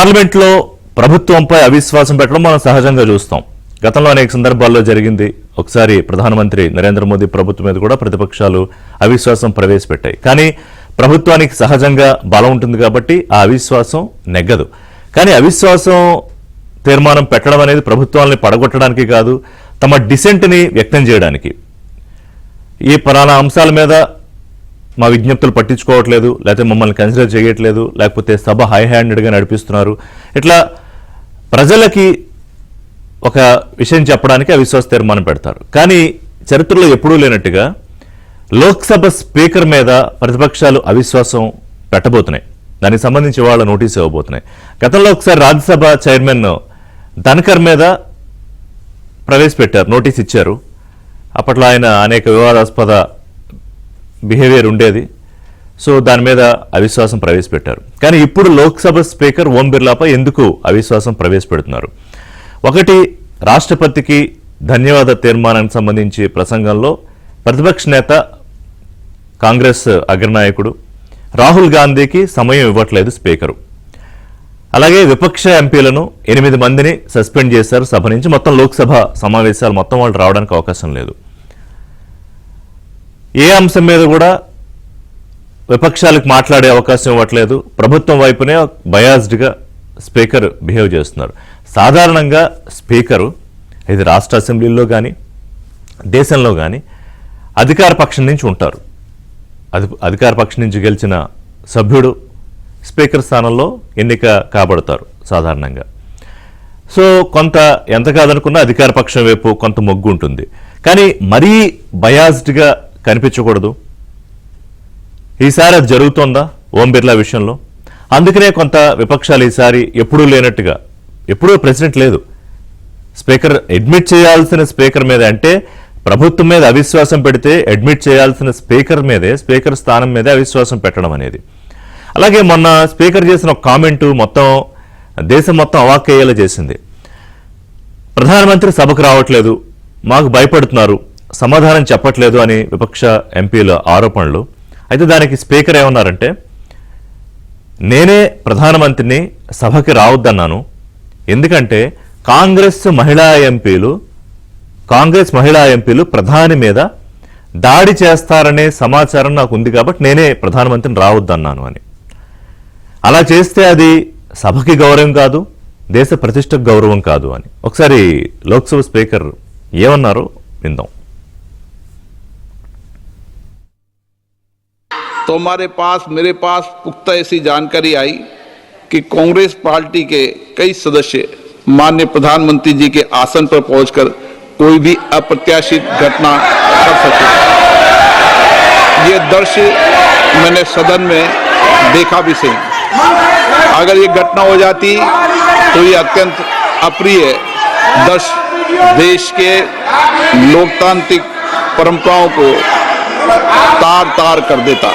పార్లమెంట్లో ప్రభుత్వంపై అవిశ్వాసం పెట్టడం మనం సహజంగా చూస్తాం. గతంలో అనేక సందర్భాల్లో జరిగింది. ఒకసారి ప్రధానమంత్రి నరేంద్ర మోదీ ప్రభుత్వం మీద కూడా ప్రతిపక్షాలు అవిశ్వాసం ప్రవేశపెట్టాయి. కానీ ప్రభుత్వానికి సహజంగా బలం ఉంటుంది కాబట్టి ఆ అవిశ్వాసం నెగ్గదు. కానీ అవిశ్వాసం తీర్మానం పెట్టడం అనేది ప్రభుత్వాలని పడగొట్టడానికి కాదు, తమ డిసెంట్ని వ్యక్తం చేయడానికి. ఈ పలానా అంశాల మీద మా విజ్ఞప్తులు పట్టించుకోవట్లేదు, లేకపోతే మమ్మల్ని కన్సిడర్ చేయట్లేదు, లేకపోతే సభ హై హ్యాండెడ్గా నడిపిస్తున్నారు, ఇట్లా ప్రజలకి ఒక విషయం చెప్పడానికి అవిశ్వాస తీర్మానం పెడతారు. కానీ చరిత్రలో ఎప్పుడూ లేనట్టుగా లోక్సభ స్పీకర్ మీద ప్రతిపక్షాలు అవిశ్వాసం పెట్టబోతున్నాయి. దానికి సంబంధించి వాళ్ళ నోటీసు ఇవ్వబోతున్నాయి. గతంలో ఒకసారి రాజ్యసభ చైర్మన్ ధన్కర్ మీద ప్రవేశపెట్టారు, నోటీస్ ఇచ్చారు. అప్పట్లో ఆయన అనేక వివాదాస్పద బిహేవియర్ ఉండేది. సో దాని మీద అవిశ్వాసం ప్రవేశపెట్టారు. కానీ ఇప్పుడు లోక్సభ స్పీకర్ ఓం బిర్లాపై ఎందుకు అవిశ్వాసం ప్రవేశపెడుతున్నారు? ఒకటి, రాష్ట్రపతికి ధన్యవాద తీర్మానానికి సంబంధించి ప్రసంగంలో ప్రతిపక్ష నేత కాంగ్రెస్ అగ్రనాయకుడు రాహుల్ గాంధీకి సమయం ఇవ్వట్లేదు స్పీకరు. అలాగే విపక్ష ఎంపీలను 8 మందిని సస్పెండ్ చేశారు సభ నుంచి. మొత్తం లోక్సభ సమావేశాలు మొత్తం వాళ్ళు రావడానికి అవకాశం లేదు. ఏ అంశం మీద కూడా విపక్షాలకు మాట్లాడే అవకాశం ఇవ్వట్లేదు. ప్రభుత్వం వైపునే బయాస్డ్గా స్పీకర్ బిహేవ్ చేస్తున్నారు. సాధారణంగా స్పీకరు ఇది రాష్ట్ర అసెంబ్లీలో కానీ దేశంలో కానీ అధికార పక్షం నుంచి ఉంటారు. అధికార పక్షం నుంచి గెలిచిన సభ్యుడు స్పీకర్ స్థానంలో ఎన్నిక కాబడతారు సాధారణంగా. సో కొంత ఎంత కాదనుకున్నా అధికార పక్షం వైపు కొంత మొగ్గు ఉంటుంది. కానీ మరీ బయాస్డ్గా కనిపించకూడదు. ఈసారి అది జరుగుతోందా ఓం బిర్లా విషయంలో? అందుకనే కొంత విపక్షాలు ఈసారి ఎప్పుడూ లేనట్టుగా, ఎప్పుడూ ప్రెసిడెంట్ లేదు, స్పీకర్ అడ్మిట్ చేయాల్సిన స్పీకర్ మీద, అంటే ప్రభుత్వం మీద అవిశ్వాసం పెడితే అడ్మిట్ చేయాల్సిన స్పీకర్ మీదే, స్పీకర్ స్థానం మీదే అవిశ్వాసం పెట్టడం అనేది. అలాగే మొన్న స్పీకర్ చేసిన ఒక కామెంటు మొత్తం దేశం మొత్తం అవాక్కయ్యేలా చేసింది. ప్రధానమంత్రి సభకు రావట్లేదు, మాకు భయపడుతున్నారు, సమాధానం చెప్పట్లేదు అని విపక్ష ఎంపీల ఆరోపణలు. అయితే దానికి స్పీకర్ ఏమన్నారంటే, నేనే ప్రధానమంత్రిని సభకి రావద్దన్నాను, ఎందుకంటే కాంగ్రెస్ మహిళా ఎంపీలు ప్రధాని మీద దాడి చేస్తారనే సమాచారం నాకు ఉంది కాబట్టి నేనే ప్రధానమంత్రిని రావద్దన్నాను అని. అలా చేస్తే అది సభకి గౌరవం కాదు, దేశ ప్రతిష్టకు గౌరవం కాదు అని ఒకసారి లోక్సభ స్పీకర్ ఏమన్నారో విందాం. तो मेरे पास पुख्ता ऐसी जानकारी आई कि कांग्रेस पार्टी के कई सदस्य माननीय प्रधानमंत्री जी के आसन पर पहुंचकर कोई भी अप्रत्याशित घटना कर सके। ये दृश्य मैंने सदन में देखा भी सही। अगर ये घटना हो जाती तो ये अत्यंत अप्रिय दृश्य देश के लोकतांत्रिक परंपराओं को तार तार कर देता।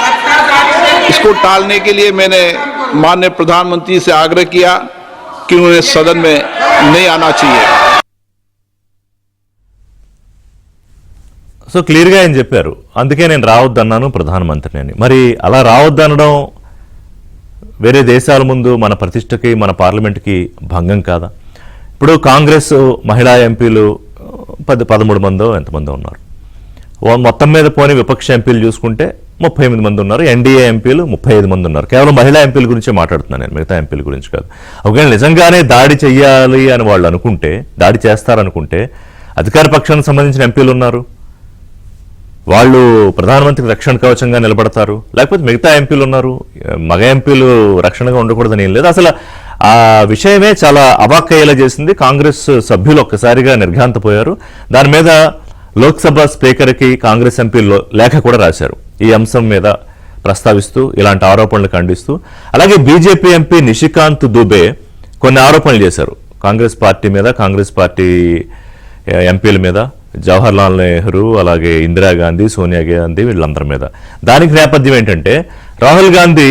इसको टालने के लिए मैंने माननीय प्रधानमंत्री से आग्रह किया कि उन्हें सदन में नहीं आना चाहिए. సో క్లియర్గా ఆయన చెప్పారు, అందుకే నేను రావద్దన్నాను ప్రధానమంత్రిని అని. మరి అలా రావద్దనడం వేరే దేశాల ముందు మన ప్రతిష్టకి, మన పార్లమెంట్కి భంగం కాదా? ఇప్పుడు కాంగ్రెస్ మహిళా ఎంపీలు 13 మందో ఎంతమందో ఉన్నారు. మొత్తం మీద పోనీ విపక్ష ఎంపీలు చూసుకుంటే 38 మంది ఉన్నారు. ఎన్డీఏ ఎంపీలు 35 మంది ఉన్నారు. కేవలం మహిళా ఎంపీల గురించే మాట్లాడుతున్నాను నేను, మిగతా ఎంపీల గురించి కాదు. ఒకవేళ నిజంగానే దాడి చెయ్యాలి అని వాళ్ళు అనుకుంటే, దాడి చేస్తారనుకుంటే అధికార పక్షానికి సంబంధించిన ఎంపీలు ఉన్నారు, వాళ్ళు ప్రధానమంత్రికి రక్షణ కవచంగా నిలబడతారు. లేకపోతే మిగతా ఎంపీలు ఉన్నారు, మగ ఎంపీలు రక్షణగా ఉండకూడదని ఏం లేదు. అసలు ఆ విషయమే చాలా అవాక్కయ్యేలా చేసింది. కాంగ్రెస్ సభ్యులు ఒక్కసారిగా నిర్ఘాంతపోయారు. దాని మీద లోక్సభ స్పీకర్కి కాంగ్రెస్ ఎంపీలు లేఖ కూడా రాశారు ఈ అంశం మీద ప్రస్తావిస్తూ, ఇలాంటి ఆరోపణలు ఖండిస్తూ. అలాగే బీజేపీ ఎంపీ నిషికాంత్ దుబే కొన్ని ఆరోపణలు చేశారు కాంగ్రెస్ పార్టీ మీద, కాంగ్రెస్ పార్టీ ఎంపీల మీద, జవహర్లాల్ నెహ్రూ, అలాగే ఇందిరాగాంధీ, సోనియా గాంధీ, వీళ్ళందరి మీద. దానికి నేపథ్యం ఏంటంటే, రాహుల్ గాంధీ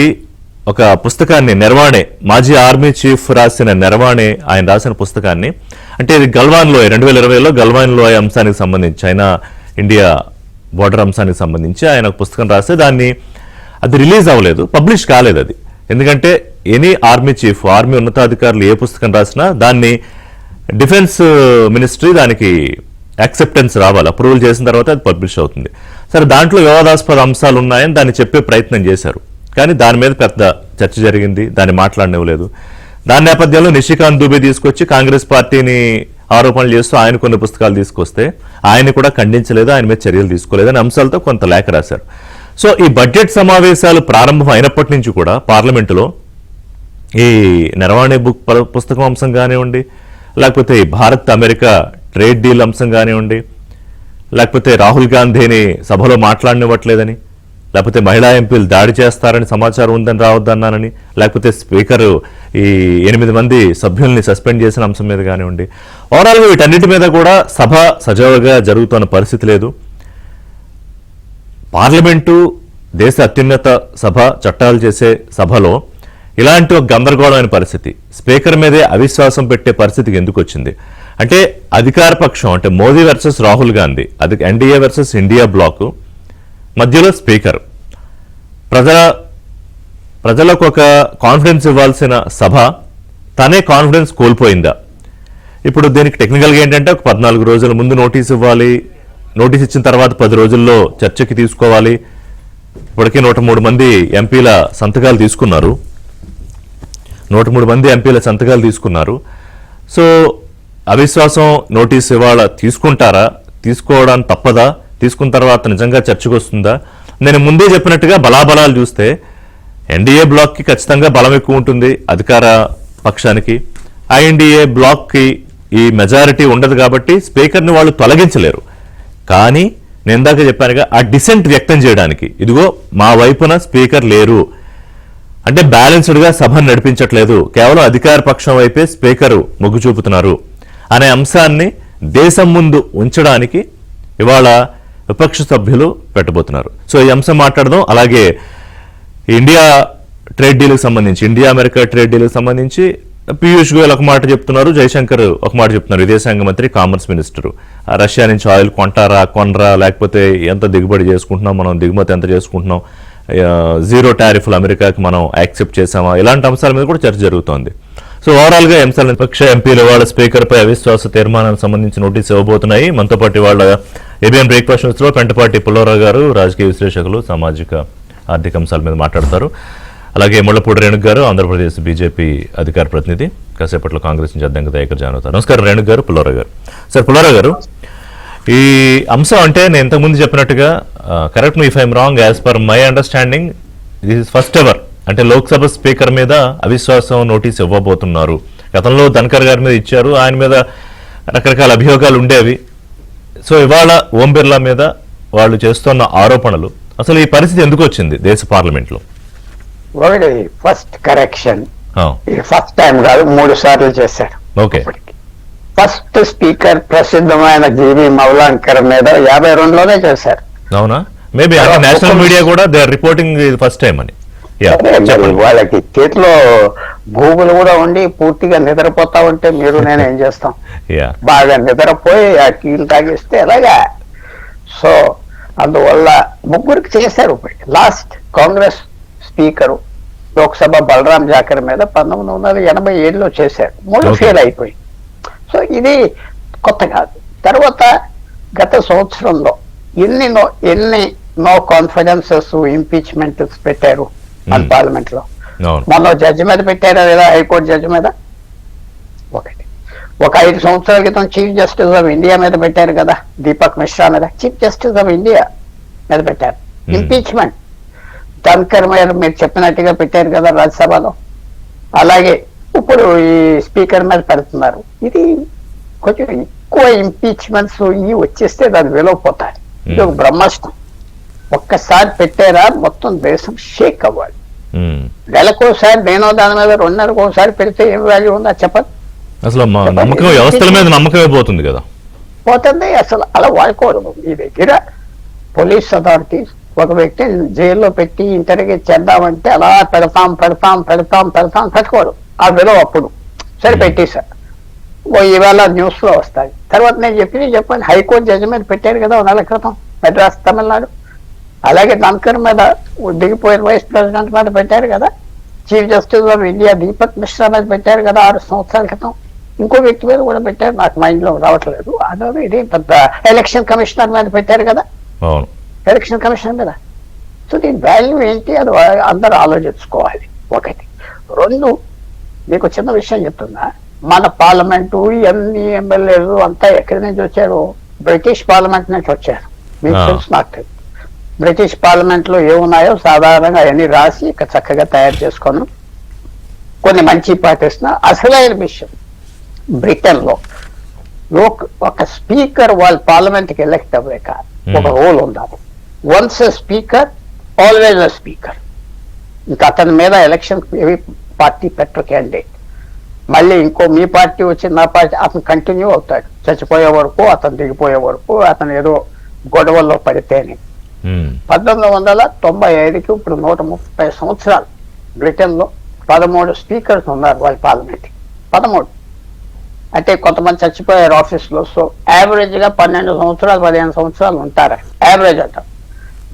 ఒక పుస్తకాన్ని, నిర్వాణే, మాజీ ఆర్మీ చీఫ్ రాసిన నిర్వాణే, ఆయన రాసిన పుస్తకాన్ని, అంటే ఇది గల్వాన్లో 2020లో గల్వాన్లో అంశానికి సంబంధించి, చైనా ఇండియా బోర్డర్ అంశానికి సంబంధించి ఆయన ఒక పుస్తకం రాస్తే అది రిలీజ్ అవ్వలేదు, పబ్లిష్ కాలేదు. అది ఎందుకంటే ఎనీ ఆర్మీ చీఫ్, ఆర్మీ ఉన్నతాధికారులు ఏ పుస్తకం రాసినా దాన్ని డిఫెన్స్ మినిస్ట్రీ దానికి యాక్సెప్టెన్స్ రావాలి, అప్రూవల్ చేసిన తర్వాత అది పబ్లిష్ అవుతుంది. సరే, దాంట్లో వివాదాస్పద అంశాలు ఉన్నాయని దాన్ని చెప్పే ప్రయత్నం చేశారు, కానీ దాని మీద పెద్ద చర్చ జరిగింది, దాన్ని మాట్లాడనివ్వలేదు. దాని నేపథ్యంలో నిషికాంత్ దుబే తీసుకొచ్చి కాంగ్రెస్ పార్టీని ఆరోపణలు చేస్తూ ఆయన కొన్ని పుస్తకాలు తీసుకొస్తే ఆయన కూడా ఖండించలేదు, ఆయన మీద చర్యలు తీసుకోలేదు అనే అంశాలతో కొంత లేఖ రాశారు. సో ఈ బడ్జెట్ సమావేశాలు ప్రారంభం అయినప్పటి నుంచి కూడా పార్లమెంటులో ఈ నరవాణి బుక్ పుస్తకం అంశం కానివ్వండి, లేకపోతే ఈ భారత్ అమెరికా ట్రేడ్ డీల్ అంశం కానివ్వండి, లేకపోతే రాహుల్ గాంధీని సభలో మాట్లాడనివ్వట్లేదని, లేకపోతే మహిళా ఎంపీలు దాడి చేస్తారని సమాచారం ఉందని రావద్దన్నానని, లేకపోతే స్పీకర్ ఈ 8 మంది సభ్యుల్ని సస్పెండ్ చేసిన అంశం మీద కానివ్వండి, ఓవరాల్గా వీటన్నిటి మీద కూడా సభ సజావుగా జరుగుతున్న పరిస్థితి లేదు. పార్లమెంటు దేశ అత్యున్నత సభ, చట్టాలు చేసే సభలో ఇలాంటి ఒక గందరగోళమైన పరిస్థితి, స్పీకర్ మీదే అవిశ్వాసం పెట్టే పరిస్థితికి ఎందుకు వచ్చింది అంటే అధికార పక్షం అంటే మోదీ వర్సెస్ రాహుల్ గాంధీ, అది ఎన్డీఏ వర్సెస్ ఇండియా బ్లాక్, మధ్యలో స్పీకర్, ప్రజలకు ఒక కాన్ఫిడెన్స్ ఇవ్వాల్సిన సభ తనే కాన్ఫిడెన్స్ కోల్పోయిందా? ఇప్పుడు దీనికి టెక్నికల్గా ఏంటంటే ఒక 14 రోజుల ముందు నోటీస్ ఇవ్వాలి, నోటీస్ ఇచ్చిన తర్వాత 10 రోజుల్లో చర్చకి తీసుకోవాలి. ఇప్పటికే 103 మంది ఎంపీల సంతకాలు తీసుకున్నారు, 103 మంది ఎంపీల సంతకాలు తీసుకున్నారు. సో అవిశ్వాసం నోటీస్ ఇవాళ తీసుకుంటారా, తీసుకోవడానికి తప్పదా, తీసుకున్న తర్వాత నిజంగా చర్చకు వస్తుందా? నేను ముందే చెప్పినట్టుగా బలాబలాలు చూస్తే ఎన్డీఏ బ్లాక్కి ఖచ్చితంగా బలం ఎక్కువ ఉంటుంది అధికార పక్షానికి, ఐఎన్డీఏ బ్లాక్కి ఈ మెజారిటీ ఉండదు కాబట్టి స్పీకర్ని వాళ్ళు తొలగించలేరు. కానీ నేను ఇందాక చెప్పానుగా ఆ డిసెంట్ వ్యక్తం చేయడానికి, ఇదిగో మా వైపున స్పీకర్ లేరు అంటే బ్యాలెన్స్డ్గా సభను నడిపించట్లేదు, కేవలం అధికార పక్షం వైపే స్పీకరు మొగ్గు చూపుతున్నారు అనే అంశాన్ని దేశం ముందు ఉంచడానికి ఇవాళ విపక్ష సభ్యులు పెట్టబోతున్నారు. సో ఈ అంశం మాట్లాడదాం. అలాగే ఇండియా ట్రేడ్ డీల్కి సంబంధించి, ఇండియా అమెరికా ట్రేడ్ డీల్కి సంబంధించి పీయూష్ గోయల్ ఒక మాట చెప్తున్నారు, జయశంకర్ ఒక మాట చెప్తున్నారు, విదేశాంగ మంత్రి, కామర్స్ మినిస్టర్. రష్యా నుంచి ఆయిల్ కొంటారా, కొనరా, లేకపోతే ఎంత దిగుబడి చేసుకుంటున్నాం మనం, దిగుమతి ఎంత చేసుకుంటున్నాం, జీరో టారిఫ్లు అమెరికాకి మనం యాక్సెప్ట్ చేసామా, ఇలాంటి అంశాల మీద కూడా చర్చ జరుగుతోంది. సో ఓవరాల్ గా అంశాల విపక్ష ఎంపీలు వాళ్ళ స్పీకర్ పై అవిశ్వాస తీర్మానానికి సంబంధించి నోటీస్ ఇవ్వబోతున్నాయి. మనతో పాటు వాళ్ళ ఏబిఎన్ బ్రేక్ఫాస్ట్ న్యూస్ లో పెంటపాటి పుల్లారావు గారు, రాజకీయ విశ్లేషకులు, సామాజిక ఆర్థిక అంశాల మీద మాట్లాడతారు. అలాగే ముళ్లపూడి రేణుక్ గారు, ఆంధ్రప్రదేశ్ బీజేపీ అధికార ప్రతినిధి, కాసేపట్లో కాంగ్రెస్ నుంచి అధ్యక్ష దయాకర్ జాయిన్ అవుతారు. నమస్కారం రేణుక్ గారు, పుల్లారావు గారు. సార్ పుల్లారావు గారు, ఈ అంశం అంటే నేను ఇంతకుముందు చెప్పినట్టుగా, correct me if I'm wrong, as per my understanding this is first ever అంటే లోక్సభ స్పీకర్ మీద అవిశ్వాసం నోటీస్ ఇవ్వబోతున్నారు. గతంలో ధన్కర్ గారి మీద ఇచ్చారు, ఆయన మీద రకరకాల అభియోగాలు ఉండేవి. సో ఇవాళ ఓం బిర్లా మీద వాళ్ళు చేస్తున్న ఆరోపణలు, అసలు ఈ పరిస్థితి ఎందుకు వచ్చింది దేశ పార్లమెంట్లో? ఒకటి ఫస్ట్ కరెక్షన్, ఫస్ట్ టైం కాదు, 3 సార్లు చేశారు. ఓకే. ఫస్ట్ స్పీకర్ ప్రసిద్ధమైన జీవి మౌలాంకర్ మీద 52లోనే చేశారు. అవునా? మేబీ నేషనల్ మీడియా కూడా they are reporting first time అని. వాళ్ళకి చేతిలో గూగుల్ కూడా ఉండి పూర్తిగా నిద్రపోతా ఉంటే మీరు నేను ఏం చేస్తాం, బాగా నిద్రపోయి ఆ టీలు తాగిస్తే ఎలాగా. సో అందువల్ల 3కి చేశారు. లాస్ట్ కాంగ్రెస్ స్పీకరు లోక్సభ బలరాం జాకర్ మీద 1987లో చేశారు, 3 ఫెయిల్ అయిపోయి. సో ఇది కొత్త కాదు. తర్వాత గత సంవత్సరంలో ఎన్ని నో కాన్ఫిడెన్సెస్, ఇంపీచ్మెంట్స్ పెట్టారు మన పార్లమెంట్ లో. మొన్న జడ్జి మీద పెట్టారా లేదా, హైకోర్టు జడ్జి మీద. ఒక 5 సంవత్సరాల క్రితం చీఫ్ జస్టిస్ ఆఫ్ ఇండియా మీద పెట్టారు కదా, దీపక్ మిశ్రా మీద, చీఫ్ జస్టిస్ ఆఫ్ ఇండియా మీద పెట్టారు ఇంపీచ్మెంట్. ధన్కర్ మీద మీరు చెప్పినట్టుగా పెట్టారు కదా రాజ్యసభలో. అలాగే ఇప్పుడు ఈ స్పీకర్ మీద పెడుతున్నారు. ఇది కొంచెం ఎక్కువ ఇంపీచ్మెంట్స్ ఇవి వచ్చేస్తే దాని విలువపోతాయి. ఇది ఒక బ్రహ్మాస్త్రం. ఒక్కసారి పెట్టారా మొత్తం దేశం షేక్ అవ్వాలి. నెలకోసారి నేను దాని మీద 2 నెలలకు ఒకసారి పెడితే ఏం వాల్యూ ఉందా చెప్పండి. అసలు నమ్మకం, వ్యవస్థల మీద నమ్మకమే పోతుంది కదా. పోతుంది. అసలు అలా వాడుకోవడం. మీ దగ్గర పోలీస్ అథారిటీస్ ఒక వ్యక్తిని జైల్లో పెట్టి ఇంటర్వ్యూ చేద్దామంటే అలా పెట్టుకోరు. ఆ విలువ అప్పుడు సరే పెట్టేశారు. ఈవేళ న్యూస్ లో వస్తాయి. తర్వాత నేను చెప్పండి, హైకోర్టు జడ్జి మీద పెట్టారు కదా 1 నెల క్రితం, మద్రాస్ తమిళనాడు. అలాగే ధన్కర్ మీద దిగిపోయిన వైస్ ప్రెసిడెంట్ మీద పెట్టారు కదా. Chief justice of India Deepak Mishra మీద పెట్టారు కదా 6 సంవత్సరాల క్రితం. ఇంకో వ్యక్తి మీద కూడా పెట్టారు, నాకు మైండ్ లో రావట్లేదు. అదే ఇది పెద్ద ఎలక్షన్ కమిషనర్ మీద పెట్టారు కదా, అవును. ఎలక్షన్ కమిషనర్ మీద. సో దీని వాల్యూ ఏంటి అది అందరూ ఆలోచించుకోవాలి. ఒకటి. 2, మీకు చిన్న విషయం చెప్తున్నా, మన పార్లమెంటు ఎన్ని ఎమ్మెల్యేలు అంతా ఎక్కడి నుంచి వచ్చారు? బ్రిటిష్ పార్లమెంట్ నుంచి వచ్చారు. మీకు తెలుసు, నాకు తెలుసు. బ్రిటిష్ పార్లమెంట్ లో ఏమున్నాయో సాధారణంగా అవన్నీ రాసి ఇక చక్కగా తయారు చేసుకొని కొన్ని మంచి పాటిస్తున్నా. అసలైన విషయం, బ్రిటన్ లో ఒక స్పీకర్ వాళ్ళ పార్లమెంట్ కి ఎలక్ట్ అవ్వాక ఒక రూల్ ఉండాలి. Once a speaker always a speaker. ఇంకా అతని మీద ఎలక్షన్ ఏవి పార్టీ పెట్టరు క్యాండిడేట్. మళ్ళీ ఇంకో మీ పార్టీ వచ్చి నా పార్టీ, అతను కంటిన్యూ అవుతాడు చచ్చిపోయే వరకు, అతను దిగిపోయే వరకు, అతను ఏదో గొడవల్లో పడితేనే. 1995కి ఇప్పుడు 130 సంవత్సరాలు బ్రిటన్ లో 13 స్పీకర్స్ ఉన్నారు వాళ్ళ పార్లమెంట్. 13 అంటే కొంతమంది చచ్చిపోయారు ఆఫీస్ లో. సో యావరేజ్ గా 12 సంవత్సరాలు 15 సంవత్సరాలు ఉంటారు, యావరేజ్ అంటారు.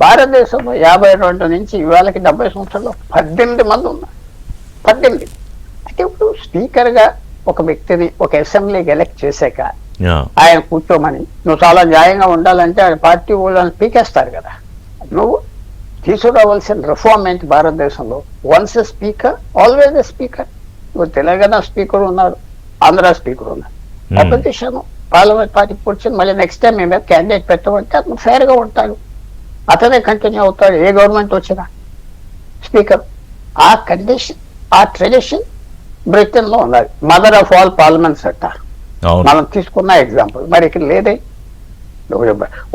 భారతదేశంలో 52 నుంచి ఇవాళకి 70 సంవత్సరాల్లో 18 మంది ఉన్నారు. 18. అంటే ఇప్పుడు స్పీకర్ గా ఒక వ్యక్తిని ఒక అసెంబ్లీకి ఎలక్ట్ చేశాక ఆయన కూర్చోమని, నువ్వు చాలా న్యాయంగా ఉండాలంటే ఆయన పార్టీ వాళ్ళని పీకేస్తారు కదా. నువ్వు తీసుకురావాల్సిన రిఫార్మ్ ఏంటి భారతదేశంలో? Once a speaker always a speaker. నువ్వు తెలంగాణ స్పీకర్ ఉన్నారు, ఆంధ్ర స్పీకర్ ఉన్నారు. అపోజిషన్ పార్లమెంట్ పార్టీకి కూర్చొని మళ్ళీ నెక్స్ట్ టైం మేము క్యాండిడేట్ పెట్టమంటే అతను ఫెయిర్ గా ఉంటాడు, అతనే కంటిన్యూ అవుతాడు ఏ గవర్నమెంట్ వచ్చినా స్పీకర్. ఆ కండిషన్, ఆ ట్రెడిషన్ బ్రిటన్ లో ఉన్నది. మదర్ ఆఫ్ ఆల్ పార్లమెంట్స్ అంటారు. మనం తీసుకున్న ఎగ్జాంపుల్ మరి ఇక్కడ లేదే.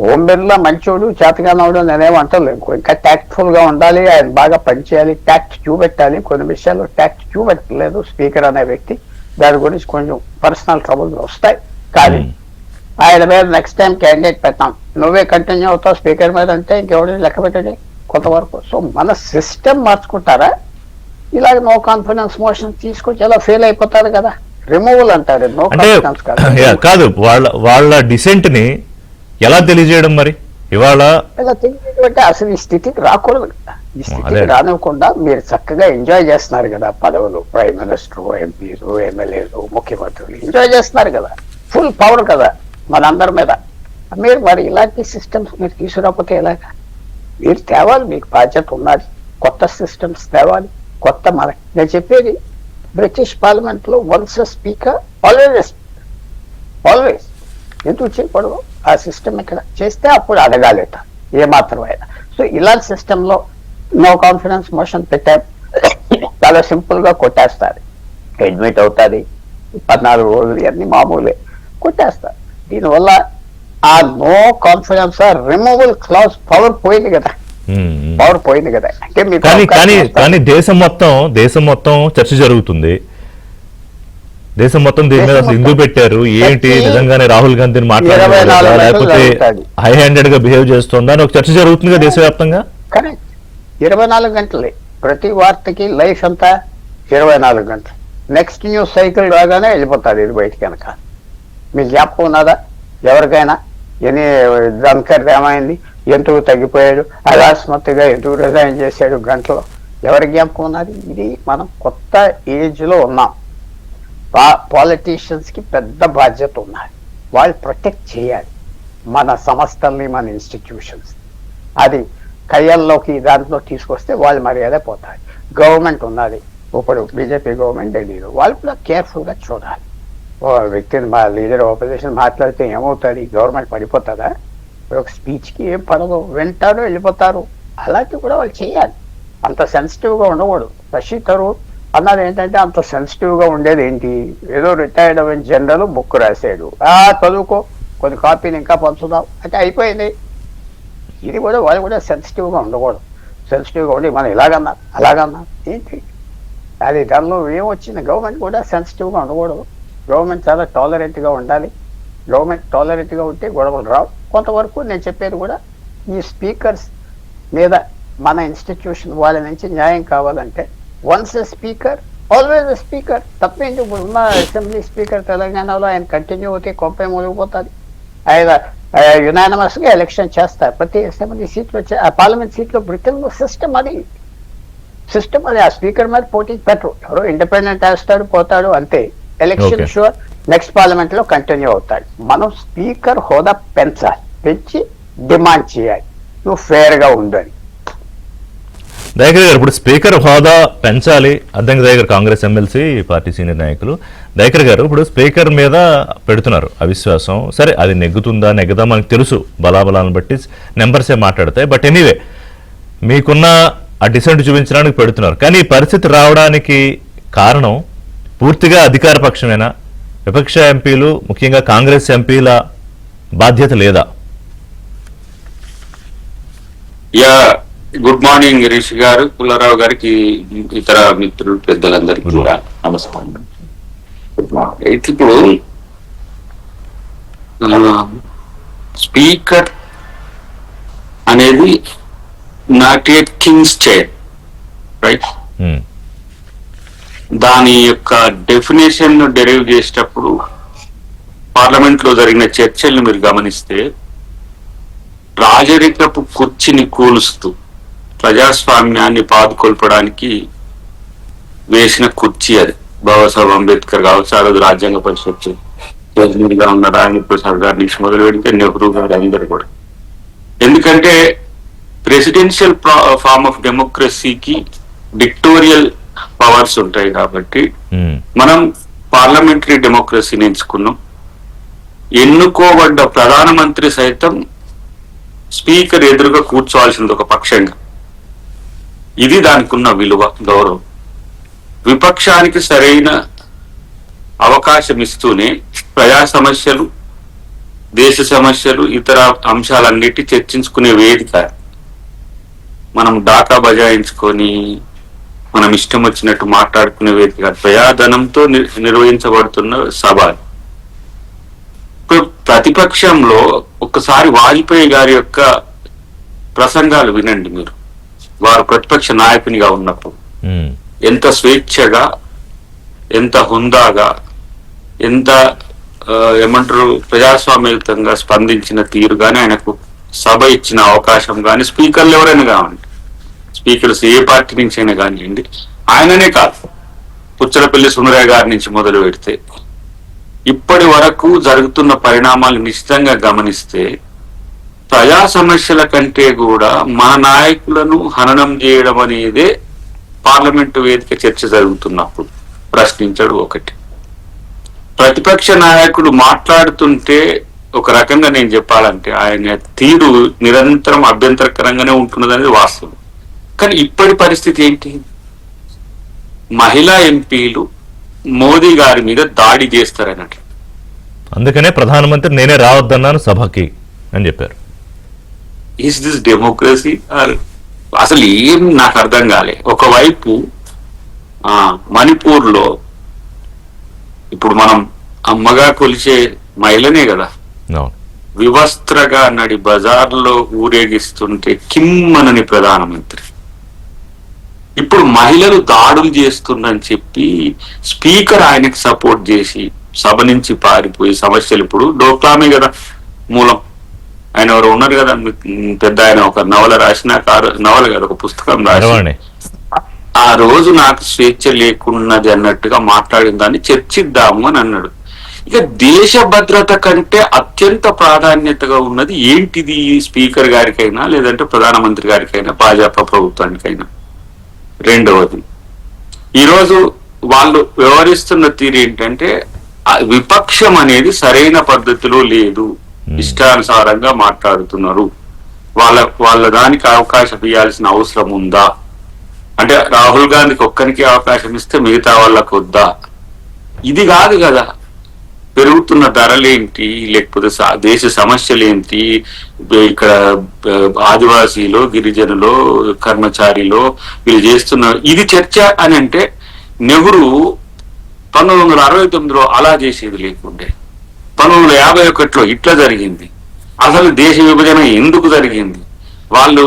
ఓం బిర్లా మంచోడు, చేతగానోడు నేనేమంటలేదు. ఇంకా ట్యాక్ట్ఫుల్ గా ఉండాలి, ఆయన బాగా పనిచేయాలి, ట్యాక్ట్ చూపెట్టాలి. కొన్ని విషయాల్లో ట్యాక్ట్ చూపెట్టలేదు స్పీకర్ అనే వ్యక్తి. దాని గురించి కొంచెం పర్సనల్ ట్రబుల్స్ వస్తాయి. కానీ ఆయన మీద నెక్స్ట్ టైం క్యాండిడేట్ పెట్టాం, నువ్వే కంటిన్యూ అవుతావు స్పీకర్ మీద అంటే ఇంకెవడో లెక్క పెట్టండి కొంతవరకు. సో మన సిస్టమ్ మార్చుకుంటారా? ఇలాగ నో కాన్ఫిడెన్స్ మోషన్ తీసుకొచ్చి ఎలా ఫెయిల్ అయిపోతారు కదా, రిమూవల్ అంటారు. నో కాన్ఫిడెన్స్ కాదు, వాళ్ళ డిసెంట్ ని ఎలా తెలియజేయడం మరి ఇవాళ? ఇలా తెలియజేయడం అసలు ఈ స్థితికి రాకూడదు కదా. ఈ స్థితికి రానివ్వకుండా మీరు చక్కగా ఎంజాయ్ చేస్తున్నారు కదా పదవులు, ప్రైమ్ మినిస్టర్, ఎంపీలు, ఎమ్మెల్యేలు, ముఖ్యమంత్రులు ఎంజాయ్ చేస్తున్నారు కదా, ఫుల్ పవర్ కదా మనందరి మీద. మీరు మరి ఇలాంటి సిస్టమ్స్ మీరు తీసుకురాకపోతే ఎలాగా? మీరు తేవాలి, మీకు బాధ్యత ఉన్నది. కొత్త సిస్టమ్స్ తేవాలి, కొత్త నేను చెప్పేది బ్రిటిష్ పార్లమెంట్ లో వన్స్ స్పీకర్ ఆల్వేజ్ ఆల్వేజ్. ఎందుకు చేయకూడదు? ఆ సిస్టమ్ ఇక్కడ చేస్తే అప్పుడు అడగాలేట ఏమాత్రమైనా. సో ఇలాంటి సిస్టమ్ లో నో కాన్ఫిడెన్స్ మోషన్ పెట్టారు, చాలా సింపుల్ గా కొట్టేస్తారు, అడ్మిట్ అవుతుంది, 14 రోజులు ఇవన్నీ మామూలే, కొట్టేస్తారు. దీనివల్ల ఆ no confidence removal clause power పోయింది కదా, పవర్ పోయింది కదా. అంటే కానీ దేశం మొత్తం చర్చ జరుగుతుంది. దేశం మొత్తం దీని మీద ఎందుకు పెట్టారు ఏంటి, నిజంగానే రాహుల్ గాంధీని మాట్లాడారు లేకపోతే హై హ్యాండెడ్ గా బిహేవ్ చేస్తుందా అని ఒక చర్చ జరుగుతుంది కదా దేశవ్యాప్తంగా. కరెక్ట్. 24 గంటలే ప్రతి వార్తకి, లైఫ్ అంతా 24 గంటలు. నెక్స్ట్ న్యూస్ సైకిల్ రాగానే వెళ్ళిపోతారు ఇది బయటికి కనుక. మీకు జ్ఞాపకం ఉన్నదా ఎవరికైనా? ధన్కర్ ఏమైంది, ఎందుకు తగ్గిపోయాడు, అకస్మాత్తుగా ఎందుకు రిజైన్ చేశాడు గంటలో, ఎవరి జ్ఞాపకం ఉన్నది? ఇది మనం కొత్త ఏజ్ లో ఉన్నాం. పాలిటీషియన్స్ కి పెద్ద బాధ్యత ఉన్నది. వాళ్ళు ప్రొటెక్ట్ చేయాలి మన సంస్థల్ని, మన ఇన్స్టిట్యూషన్స్. అది కయ్యల్లోకి దాంట్లో తీసుకొస్తే వాళ్ళు మర్యాద పోతారు. గవర్నమెంట్ ఉన్నది, ఇప్పుడు బీజేపీ గవర్నమెంట్ ఢిల్లీలో, వాళ్ళు కూడా కేర్ఫుల్ గా చూడాలి. ఓ వ్యక్తిని మా లీడర్ ఆపోజిషన్ మాట్లాడితే ఏమవుతుంది, గవర్నమెంట్ పడిపోతుందా? ఒక స్పీచ్ కి ఏం పడదు, వింటారు వెళ్ళిపోతారు. అలాంటివి కూడా వాళ్ళు చేయాలి. అంత సెన్సిటివ్ గా ఉండకూడదు. శశి థరూర్ అన్నది ఏంటంటే అంత సెన్సిటివ్ గా ఉండేది ఏంటి, ఏదో రిటైర్డ్ అయిన జనరల్ బుక్ రాశాడు, చదువుకో, కొన్ని కాపీలు ఇంకా పంచుదాం అంటే అయిపోయింది. ఇది కూడా వాళ్ళు కూడా సెన్సిటివ్ గా ఉండకూడదు. సెన్సిటివ్ గా ఉండి మనం అలాగన్నా ఏంటి అది, దానిలో ఏమొచ్చింది? గవర్నమెంట్ కూడా సెన్సిటివ్ గా ఉండకూడదు. గవర్నమెంట్ చాలా టాలరెంట్ గా ఉండాలి. గవర్నమెంట్ టాలరెంట్ గా ఉంటే గొడవలు రావు. కొంతవరకు నేను చెప్పేది కూడా ఈ స్పీకర్స్ మీద మన ఇన్స్టిట్యూషన్ వాళ్ళ నుంచి న్యాయం కావాలంటే once a speaker always a speaker. తప్పేంటి? ఇప్పుడు ఉన్న అసెంబ్లీ స్పీకర్ తెలంగాణలో ఆయన కంటిన్యూ అవుతే కొంపే మునిగిపోతుంది. ఆయన యునానిమస్ గా ఎలక్షన్ చేస్తారు ప్రతి అసెంబ్లీ సీట్లో, పార్లమెంట్ సీట్లో. బ్రిటన్ లో సిస్టమ్ అది. సిస్టమ్ అది. ఆ స్పీకర్ మీద పోటీ పెట్టరు, ఎవరో ఇండిపెండెంట్ వేస్తాడు పోతాడు అంతే. Election Okay. Sure next parliament లో కంటిన్యూ అవుతాడు. మనం స్పీకర్ హోదా పెంచాలి, పెంచి డిమాండ్ చేయాలి నువ్వు ఫేర్ గా ఉందని. దయాకర్ గారు ఇప్పుడు స్పీకర్ హోదా పెంచాలి Addanki Dayakar Congress MLC party senior నాయకులు. దయాకర్ గారు ఇప్పుడు స్పీకర్ మీద పెడుతున్నారు అవిశ్వాసం. సరే అది నెగ్గుతుందా నెగ్గదా మనకు తెలుసు, బలాబలాలను బట్టి నెంబర్సే మాట్లాడతాయి. బట్ ఎనీవే మీకున్న ఆ డిసెంట్ చూపించడానికి పెడుతున్నారు. కానీ ఈ పరిస్థితి రావడానికి కారణం పూర్తిగా అధికార పక్షమేనా, విపక్ష ఎంపీలు ముఖ్యంగా కాంగ్రెస్ ఎంపీల బాధ్యత లేదా? గుడ్ మార్నింగ్ గిరీష్ గారు, పుల్లారావు గారికి, ఇతర మిత్రులు పెద్దలందరికీ కూడా నమస్కారం. ఇప్పుడు స్పీకర్ అనేది not a Kings chair, right? Hmm. దాని యొక్క డెఫినేషన్ డెరైవ్ చేసేటప్పుడు పార్లమెంట్ లో జరిగిన చర్చల్ని మీరు గమనిస్తే రాజరికపు కుర్చీని కూలుస్తూ ప్రజాస్వామ్యాన్ని పాదుకొల్పడానికి వేసిన కుర్చీ అది. బాబాసాహెబ్ అంబేద్కర్ కావచ్చు, ఆ రోజు రాజ్యాంగ పరిషత్ చైర్మన్గా ఉన్న రాజేంద్ర ప్రసాద్ గారి నుంచి మొదలు పెడితే నెహ్రూ గారు అందరు కూడా. ఎందుకంటే ప్రెసిడెన్షియల్ ఫార్మ్ ఆఫ్ డెమోక్రసీకి డిక్టోరియల్ పవర్స్ ఉంటాయి కాబట్టి మనం పార్లమెంటరీ డెమోక్రసీని ఎంచుకున్నాం. ఎన్నుకోబడ్డ ప్రధానమంత్రి సైతం స్పీకర్ ఎదురుగా కూర్చోవాల్సింది ఒక పక్షంగా. ఇది దానికి ఉన్న విలువ, గౌరవం. విపక్షానికి సరైన అవకాశం ఇస్తూనే ప్రజా సమస్యలు, దేశ సమస్యలు, ఇతర అంశాలన్నిటి చర్చించుకునే వేదిక. మనం డాకా బజాయించుకొని మనం ఇష్టం వచ్చినట్టు మాట్లాడుకునే వేదిక, ప్రజాధనంతో నిర్వహించబడుతున్న సభ. ఇప్పుడు ప్రతిపక్షంలో ఒక్కసారి వాజ్పేయి గారి యొక్క ప్రసంగాలు వినండి మీరు. వారు ప్రతిపక్ష నాయకునిగా ఉన్నప్పుడు ఎంత స్వేచ్ఛగా, ఎంత హుందాగా, ఎంత ఏమంటారు ప్రజాస్వామ్యయుతంగా స్పందించిన తీరు కానీ, ఆయనకు సభ ఇచ్చిన అవకాశం కానీ, స్పీకర్లు ఎవరైనా కావండి, స్పీకర్స్ ఏ పార్టీ నుంచి అయినా కానివ్వండి, ఆయననే కాదు పుచ్చలపల్లి సుందరయ్య గారి నుంచి మొదలు పెడితే ఇప్పటి వరకు జరుగుతున్న పరిణామాలు నిశ్చితంగా గమనిస్తే ప్రజా సమస్యల కంటే కూడా మన నాయకులను హననం చేయడం అనేదే పార్లమెంటు వేదిక చర్చ జరుగుతున్నప్పుడు ప్రశ్నించడు ఒకటి. ప్రతిపక్ష నాయకుడు మాట్లాడుతుంటే ఒక రకంగా నేను చెప్పాలంటే ఆయన తీరు నిరంతరం అభ్యంతరకరంగానే ఉంటున్నదనేది వాస్తవం. కానీ ఇప్పటి పరిస్థితి ఏంటి? మహిళా ఎంపీలు మోదీ గారి మీద దాడి చేస్తారన్నట్లు. అందుకనే ప్రధానమంత్రి నేనే రావద్దన్నాను సభకి అని చెప్పారు. Is this democracy? అసలు ఏం నాకు అర్థం కాలే. ఒకవైపు మణిపూర్ లో ఇప్పుడు మనం అమ్మగా కొలిచే మహిళనే కదా, వివస్త్రగా నడి బజార్లో ఊరేగిస్తుంటే కిమ్మనని ప్రధానమంత్రి. ఇప్పుడు మహిళలు దాడులు చేస్తుందని చెప్పి స్పీకర్ ఆయనకి సపోర్ట్ చేసి సభ నుంచి పారిపోయి సమస్యలు. ఇప్పుడు డోక్లామే కదా మూలం. ఆయన ఎవరు ఉన్నారు కదా పెద్ద ఆయన, ఒక నవల రాసిన, నవల కదా ఒక పుస్తకం రాసి, ఆ రోజు నాకు స్వేచ్ఛ లేకున్నది అన్నట్టుగా మాట్లాడిన దాన్ని చర్చిద్దాము అని అన్నాడు. ఇక దేశ భద్రత కంటే అత్యంత ప్రాధాన్యతగా ఉన్నది ఏంటిది స్పీకర్ గారికైనా లేదంటే ప్రధానమంత్రి గారికైనా భాజపా ప్రభుత్వానికైనా? రెండవది, ఈరోజు వాళ్ళు వ్యవహరిస్తున్న తీరు ఏంటంటే విపక్షం అనేది సరైన పద్ధతిలో లేదు, ఇష్టానుసారంగా మాట్లాడుతున్నారు, వాళ్ళ దానికి అవకాశం ఇవ్వాల్సిన అవసరం ఉందా? అంటే రాహుల్ గాంధీకి ఒక్కరికి అవకాశం ఇస్తే మిగతా వాళ్ళకు వద్దా? ఇది కాదు కదా. పెరుగుతున్న ధరలేంటి, లేకపోతే దేశ సమస్యలేంటి, ఇక్కడ ఆదివాసీలో, గిరిజనులో, కర్మచారిలో వీళ్ళు చేస్తున్న ఇది చర్చ అని అంటే, నెహ్రూ 1969లో అలా చేసేది లేకుండే, 1951లో ఇట్లా జరిగింది. అసలు దేశ విభజన ఎందుకు జరిగింది? వాళ్ళు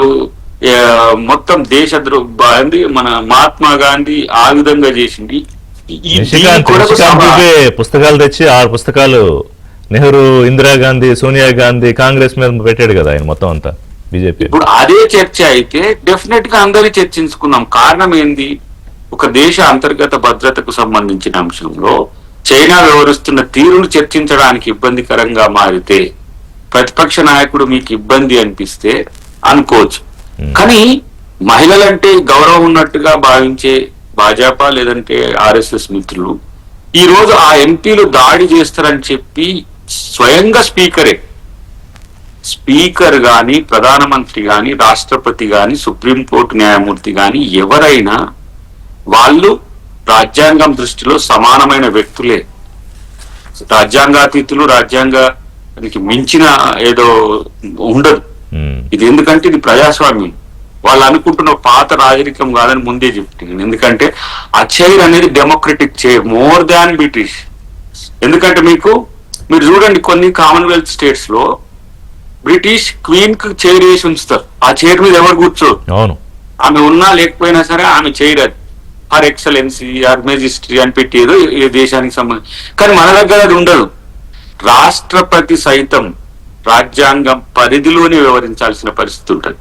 మొత్తం దేశద్రోహి మన మహాత్మా గాంధీ ఆ విధంగా చేసింది. పుస్తకాలు తెచ్చి 6 పుస్తకాలు నెహ్రూ, ఇందిరాగాంధీ, సోనియా గాంధీ, కాంగ్రెస్ మీద పెట్టాడు కదా ఆయన మొత్తం అంతా. బీజేపీ. ఇప్పుడు అదే చర్చ అయితే డెఫినెట్ గా అందరి చర్చించుకుందాం. కారణం ఏంది? ఒక దేశ అంతర్గత భద్రతకు సంబంధించిన అంశంలో చైనా వ్యవహరిస్తున్న తీరును చర్చించడానికి ఇబ్బందికరంగా మారితే ప్రతిపక్ష నాయకుడు మీకు ఇబ్బంది అనిపిస్తే అనుకోవచ్చు. కానీ మహిళలంటే గౌరవం ఉన్నట్టుగా భావించే భాజపా లేదంటే ఆర్ఎస్ఎస్ మిత్రులు ఈ రోజు ఆ ఎంపీలు దాడి చేస్తారని చెప్పి స్వయంగా స్పీకర్ గాని, ప్రధానమంత్రి గాని, రాష్ట్రపతి గాని, సుప్రీంకోర్టు న్యాయమూర్తి గాని ఎవరైనా వాళ్ళు రాజ్యాంగం దృష్టిలో సమానమైన వ్యక్తులే. రాజ్యాంగాతీతులు, రాజ్యాంగానికి మించిన ఏదో ఉండదు. ఇది ఎందుకంటే ఇది ప్రజాస్వామ్యం. వాళ్ళు అనుకుంటున్న పాత రాజరికం కాదని ముందే చెప్తున్నాను. ఎందుకంటే ఆ చైర్ అనేది democratic chair more than British. ఎందుకంటే మీరు చూడండి కొన్ని కామన్వెల్త్ స్టేట్స్ లో బ్రిటిష్ క్వీన్ కు చైర్ వేసి ఉంచుతారు. ఆ చైర్ మీద ఎవరు కూర్చోరు. ఆమె ఉన్నా లేకపోయినా సరే ఆమె చైర్ అది హర్ ఎక్సలెన్సీ ఆర్ మెజిస్ట్రీ అని పెట్టేదో ఏ దేశానికి సంబంధించి. కానీ మన దగ్గర అది ఉండదు. రాష్ట్రపతి సైతం రాజ్యాంగం పరిధిలోనే వ్యవహరించాల్సిన పరిస్థితి ఉంటుంది.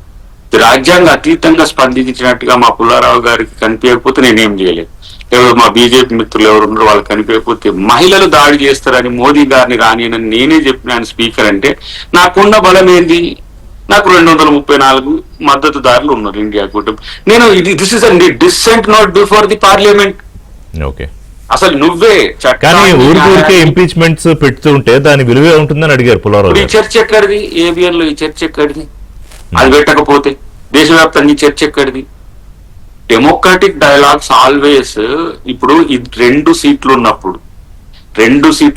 రాజ్యాంగ అతీతంగా స్పందించినట్టుగా మా పుల్లారావు గారికి కనిపించకపోతే నేనేం చేయలేదు. ఎవరు మా బీజేపీ మిత్రులు ఎవరు ఉన్నారో వాళ్ళకి కనిపించకపోతే మహిళలు దాడి చేస్తారని మోదీ గారిని రానియనని నేనే చెప్పినాను స్పీకర్ అంటే. నాకున్న బలం ఏంది? నాకు 234 మద్దతుదారులు ఉన్నారు ఇండియా కూటమి. నేను this is dissent not before the parliament. అసలు నువ్వే ఊరికే ఇంపీచ్మెంట్స్ పెడుతుంటే దాని విలువే ఉంటుందని అడిగారు పుల్లారావు. ఈ చర్చ ఎక్కడిది? ఏబిఎన్ లో ఈ చర్చ ఎక్కడిది? అది పెట్టకపోతే దేశవ్యాప్తంగా ఈ చర్చ ఎక్కడిది? Democratic dialogues always. ఇప్పుడు రెండు సీట్లు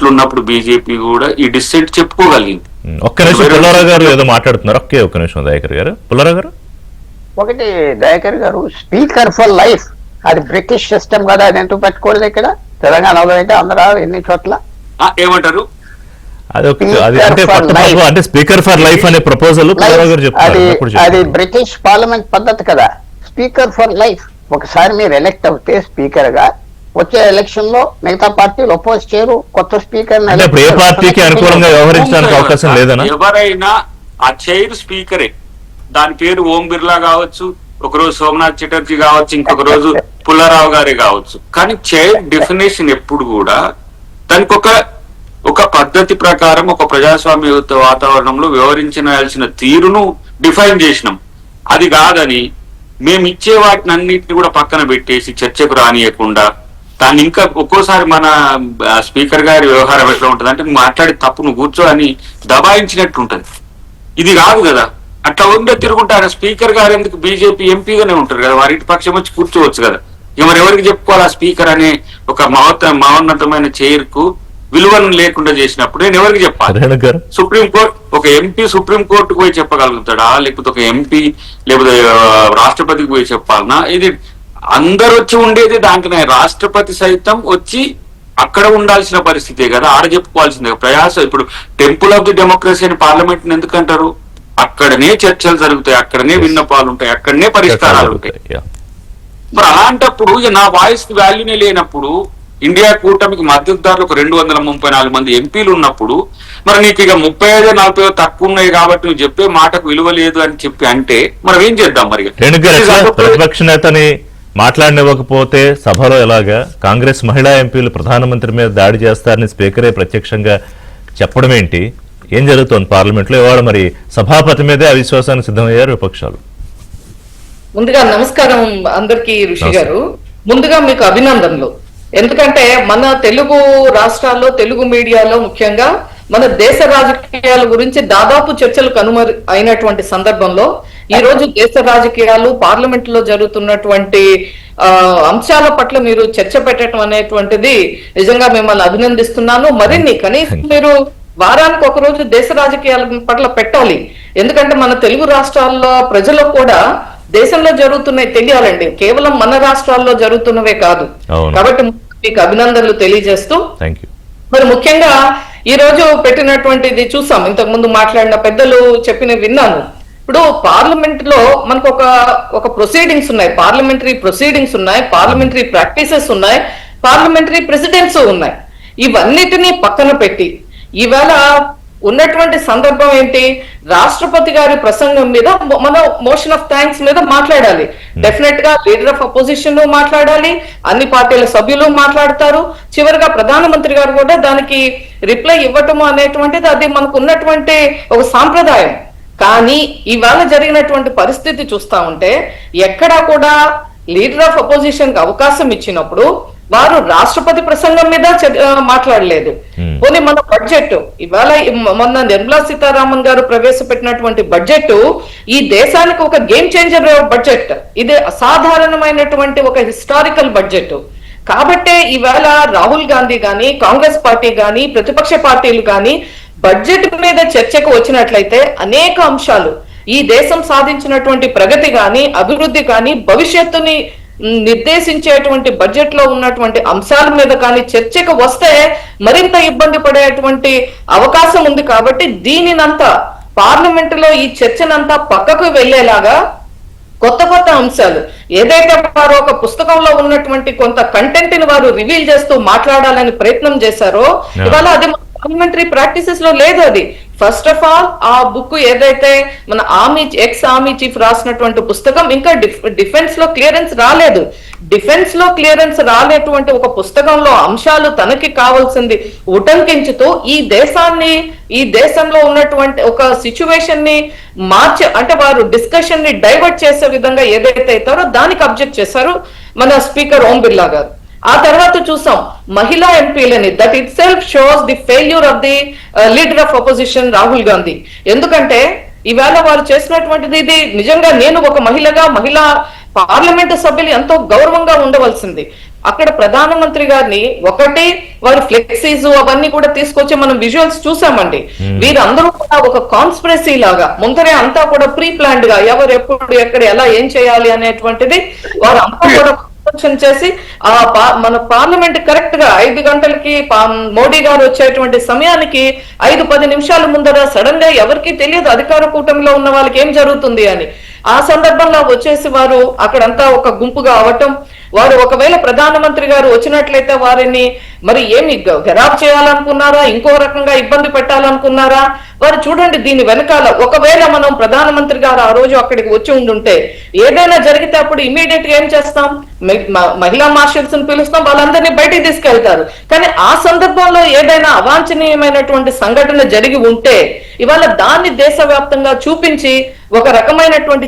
ఉన్నప్పుడు బీజేపీ కూడా ఈ డిసెంట్ చెప్పుకోగలిగింది. ఒక్క నిమిషం పుల్లారావు గారు ఏదో మాట్లాడుతున్నారు. ఒక్క నిమిషం దయాకర్ గారు. పుల్లారావు గారు ఒకటి దయాకర్ గారు స్పీకర్ ఫర్ లైఫ్ అది బ్రిటిష్ సిస్టమ్ కదా, అది ఎందుకు పెట్టుకోలేదు ఇక్కడ తెలంగాణలో అయితే ఆంధ్ర ఎన్ని చోట్ల ఏమంటారు? అంటే స్పీకర్ ఫర్ లైఫ్ అనే ప్రపోజల్ అది బ్రిటిష్ పార్లమెంట్ పద్ధతి కదా. స్పీకర్ ఫర్ లైఫ్ ఒకసారి మీరు ఎలక్ట్ అవుతే స్పీకర్ గా వచ్చే ఎలక్షన్ లో మిగతా పార్టీలు అపోజ్ చేయరు. కొత్త స్పీకర్ ఏ పార్టీకి అనుకూలంగా వ్యవహరించడానికి అవకాశం లేదనా? ఎవరైనా ఆ చైర్ స్పీకరే. దాని పేరు ఓం బిర్లా కావచ్చు, ఒకరోజు సోమనాథ్ చటర్జీ కావచ్చు, ఇంకొక రోజు పుల్లారావు గారే కావచ్చు. కానీ చైర్ డెఫినేషన్ ఎప్పుడు కూడా దానికి ఒక పద్ధతి ప్రకారం ఒక ప్రజాస్వామ్య వాతావరణంలో వ్యవహరించాల్సిన తీరును డిఫైన్ చేసినాం. అది కాదని మేము ఇచ్చే వాటిని అన్నింటినీ కూడా పక్కన పెట్టేసి చర్చకు రానియకుండా దాన్ని ఇంకా ఒక్కోసారి మన స్పీకర్ గారి వ్యవహారం ఎట్లా ఉంటుంది అంటే మాట్లాడి తప్పు నువ్వు కూర్చో అని దబాయించినట్టు ఉంటుంది. ఇది కాదు కదా. అట్లా ఉండే తిరుగుంటారు. స్పీకర్ గారు ఎందుకు బీజేపీ ఎంపీగానే ఉంటారు కదా, వారి పక్షం వచ్చి కూర్చోవచ్చు కదా. ఇక మరి ఎవరికి చెప్పుకోవాలి? ఆ స్పీకర్ అనే ఒక మహోన్నతమైన చైర్ కు విలువను లేకుండా చేసినప్పుడు నేను ఎవరికి చెప్పాలి? సుప్రీంకోర్టు ఒక ఎంపీ సుప్రీంకోర్టుకు పోయి చెప్పగలుగుతాడా? లేకపోతే ఒక ఎంపీ లేకపోతే రాష్ట్రపతికి పోయి చెప్పాలనా? ఇది అందరు వచ్చి ఉండేది దాంట్లోనే. రాష్ట్రపతి సైతం వచ్చి అక్కడ ఉండాల్సిన పరిస్థితే కదా, ఆడ చెప్పుకోవాల్సిందే. ఇప్పుడు టెంపుల్ ఆఫ్ ది డెమోక్రసీ అని పార్లమెంట్ ఎందుకంటారు? అక్కడనే చర్చలు జరుగుతాయి, అక్కడనే విన్నపాలు ఉంటాయి, అక్కడనే పరిష్కారాలు ఉంటాయి. మరి అలాంటప్పుడు నా వాయిస్ కి వాల్యూనే లేనప్పుడు, ఇండియా కూటమికి మద్దతుదారులు ఒక 234 మంది ఎంపీలు ఉన్నప్పుడు మరి నీకు ఇక 35-40 తక్కువ ఉన్నాయి కాబట్టి నువ్వు చెప్పే మాటకు విలువ లేదు అని చెప్పి అంటే మనం ఏం చేద్దాం? మరి ప్రతిపక్ష నేతని మాట్లాడనివ్వకపోతే సభలో ఎలాగా? కాంగ్రెస్ మహిళా ఎంపీలు ప్రధానమంత్రి మీద దాడి చేస్తారని స్పీకరే ప్రత్యక్షంగా చెప్పడం ఏంటి? ఏం జరుగుతోంది పార్లమెంట్ లో? ఇవాళ మరి సభాపతి మీదే అవిశ్వాసానికి సిద్ధమయ్యారు విపక్షాలు. ముందుగా నమస్కారం అందరికీ. ఋషి గారు, ముందుగా మీకు అభినందనలు. ఎందుకంటే మన తెలుగు రాష్ట్రాల్లో, తెలుగు మీడియాలో ముఖ్యంగా మన దేశ రాజకీయాల గురించి దాదాపు చర్చలు కనుమరు అయినటువంటి సందర్భంలో ఈ రోజు దేశ రాజకీయాలు, పార్లమెంట్ లో జరుగుతున్నటువంటి అంశాల పట్ల మీరు చర్చ పెట్టడం అనేటువంటిది నిజంగా మిమ్మల్ని అభినందిస్తున్నాను. మరిన్ని కనీసం మీరు వారానికి ఒక రోజు దేశ రాజకీయాల పట్ల పెట్టాలి. ఎందుకంటే మన తెలుగు రాష్ట్రాల్లో ప్రజలకు కూడా దేశంలో జరుగుతున్నాయి తెలియాలండి, కేవలం మన రాష్ట్రాల్లో జరుగుతున్నవే కాదు. కాబట్టి మీకు అభినందనలు తెలియజేస్తూ, మరి ముఖ్యంగా ఈ రోజు పెట్టినటువంటిది చూసాం. ఇంతకు ముందు మాట్లాడిన పెద్దలు చెప్పిన విన్నాను. ఇప్పుడు పార్లమెంట్ లో మనకు ఒక ప్రొసీడింగ్స్ ఉన్నాయి, పార్లమెంటరీ ప్రొసీడింగ్స్ ఉన్నాయి, పార్లమెంటరీ ప్రాక్టీసెస్ ఉన్నాయి, పార్లమెంటరీ ప్రెసిడెంట్స్ ఉన్నాయి. ఇవన్నిటినీ పక్కన పెట్టి ఈవేళ ఉన్నటువంటి సందర్భం ఏంటి? రాష్ట్రపతి గారి ప్రసంగం మీద మనం మోషన్ ఆఫ్ థ్యాంక్స్ మీద మాట్లాడాలి. డెఫినెట్ గా లీడర్ ఆఫ్ అపోజిషన్ మాట్లాడాలి, అన్ని పార్టీల సభ్యులు మాట్లాడతారు, చివరిగా ప్రధానమంత్రి గారు కూడా దానికి రిప్లై ఇవ్వటము అనేటువంటిది అది మనకు ఉన్నటువంటి ఒక సాంప్రదాయం. కానీ ఇవాళ జరిగినటువంటి పరిస్థితి చూస్తా ఉంటే ఎక్కడా కూడా లీడర్ ఆఫ్ అపోజిషన్ కి అవకాశం ఇచ్చినప్పుడు వారు రాష్ట్రపతి ప్రసంగం మీద మాట్లాడలేదు. పోనీ మన బడ్జెట్ ఇవాళ మొన్న నిర్మలా సీతారామన్ గారు ప్రవేశపెట్టినటువంటి బడ్జెట్ ఈ దేశానికి ఒక గేమ్ చేంజర్ బడ్జెట్. ఇది అసాధారణమైనటువంటి ఒక హిస్టారికల్ బడ్జెట్. కాబట్టే ఇవాళ రాహుల్ గాంధీ గాని, కాంగ్రెస్ పార్టీ గాని, ప్రతిపక్ష పార్టీలు గాని బడ్జెట్ మీద చర్చకు వచ్చినట్లయితే అనేక అంశాలు, ఈ దేశం సాధించినటువంటి ప్రగతి గాని, అభివృద్ధి కానీ, భవిష్యత్తుని నిర్దేశించేటువంటి బడ్జెట్ లో ఉన్నటువంటి అంశాల మీద కానీ చర్చకు వస్తే మరింత ఇబ్బంది పడేటువంటి అవకాశం ఉంది. కాబట్టి దీనినంతా పార్లమెంట్ లో ఈ చర్చనంతా పక్కకు వెళ్లేలాగా కొత్త కొత్త అంశాలు ఏదైతే వారు ఒక పుస్తకంలో ఉన్నటువంటి కొంత కంటెంట్ ని వారు రివీల్ చేస్తూ మాట్లాడాలని ప్రయత్నం చేశారో ఇవాళ అది పార్లమెంటరీ ప్రాక్టీసెస్ లో లేదు. అది ఫస్ట్ ఆఫ్ ఆల్ ఆ బుక్ ఏదైతే మన ఎక్స్ ఆర్మీ చీఫ్ రాసినటువంటి పుస్తకం ఇంకా డిఫెన్స్ లో క్లియరెన్స్ రాలేదు. డిఫెన్స్ లో క్లియరెన్స్ రాలేటువంటి ఒక పుస్తకంలో అంశాలు తనకి కావాల్సింది ఉటంకించుతూ ఈ దేశంలో ఉన్నటువంటి ఒక సిచ్యువేషన్ ని అంటే వారు డిస్కషన్ ని డైవర్ట్ చేసే విధంగా ఏదైతే అవుతారో దానికి అబ్జెక్ట్ చేశారు మన స్పీకర్ ఓం బిర్లా గారు. ఆ తర్వాత చూసాం మహిళా ఎంపీలని. That it self shows the failure of the leader of opposition Rahul Gandhi. ఎందుకంటే ఈవేళ వారు చేసినటువంటిది ఇది నిజంగా నేను ఒక మహిళా పార్లమెంటు సభ్యులు ఎంతో గౌరవంగా ఉండవలసింది. అక్కడ ప్రధానమంత్రి గారిని ఒకటి వారు ఫ్లెక్సీస్ అవన్నీ కూడా తీసుకొచ్చి మనం విజువల్స్ చూసామండి. వీరందరూ కూడా ఒక కాన్స్పిరసీ లాగా ముందరే అంతా కూడా ప్రీ ప్లాన్డ్ గా ఎవరు ఎప్పుడు ఎక్కడ ఎలా ఏం చేయాలి అనేటువంటిది వారు అంతా కూడా చేసి మన పార్లమెంట్ కరెక్ట్ గా 5 గంటలకి మోడీ గారు వచ్చేటువంటి సమయానికి 5-10 నిమిషాల ముందర సడన్ గా ఎవరికి తెలియదు అధికార కూటమిలో ఉన్న వాళ్ళకి ఏం జరుగుతుంది అని. ఆ సందర్భంలో వచ్చేసి వారు అక్కడంతా ఒక గుంపుగా అవటం, వారు ఒకవేళ ప్రధానమంత్రి గారు వచ్చినట్లయితే వారిని మరి ఏమి గరాబ్ చేయాలనుకున్నారా, ఇంకో రకంగా ఇబ్బంది పెట్టాలనుకున్నారా? వారు చూడండి దీని వెనకాల ఒకవేళ మనం ప్రధానమంత్రి గారు ఆ రోజు అక్కడికి వచ్చి ఉండుంటే ఏదైనా జరిగితే అప్పుడు ఇమీడియట్ గా ఏం చేస్తాం, మహిళా మార్షల్స్ ని పిలుస్తాం, వాళ్ళందరినీ బయటికి తీసుకెళ్తారు. కానీ ఆ సందర్భంలో ఏదైనా అవాంఛనీయమైనటువంటి సంఘటన జరిగి ఉంటే ఇవాళ దాన్ని దేశవ్యాప్తంగా చూపించి ఒక రకమైనటువంటి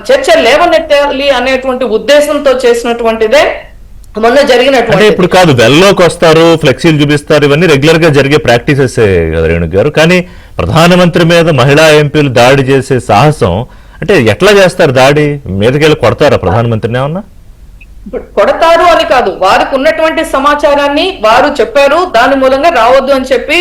చర్చ లేవనెత్తాలి అనేటువంటి ఉద్దేశంతో చేసినటువంటిదే మొన్న జరిగినటువంటి. ఇప్పుడు కాదు వెల్లోకి వస్తారు, ఫ్లెక్సీలు చూపిస్తారు, ఇవన్నీ రెగ్యులర్ గా జరిగే ప్రాక్టీసెస్ కదా రేణు గారు. కానీ ప్రధానమంత్రి మీద మహిళా ఎంపీలు దాడి చేసే సాహసం అంటే ఎట్లా చేస్తారు? దాడి మీదకెళ్ళి కొడతారా ప్రధానమంత్రిని? ఏమన్నా కొడతారు అని కాదు, వారికి ఉన్నటువంటి సమాచారాన్ని వారు చెప్పారు, దాని మూలంగా రావద్దు అని చెప్పి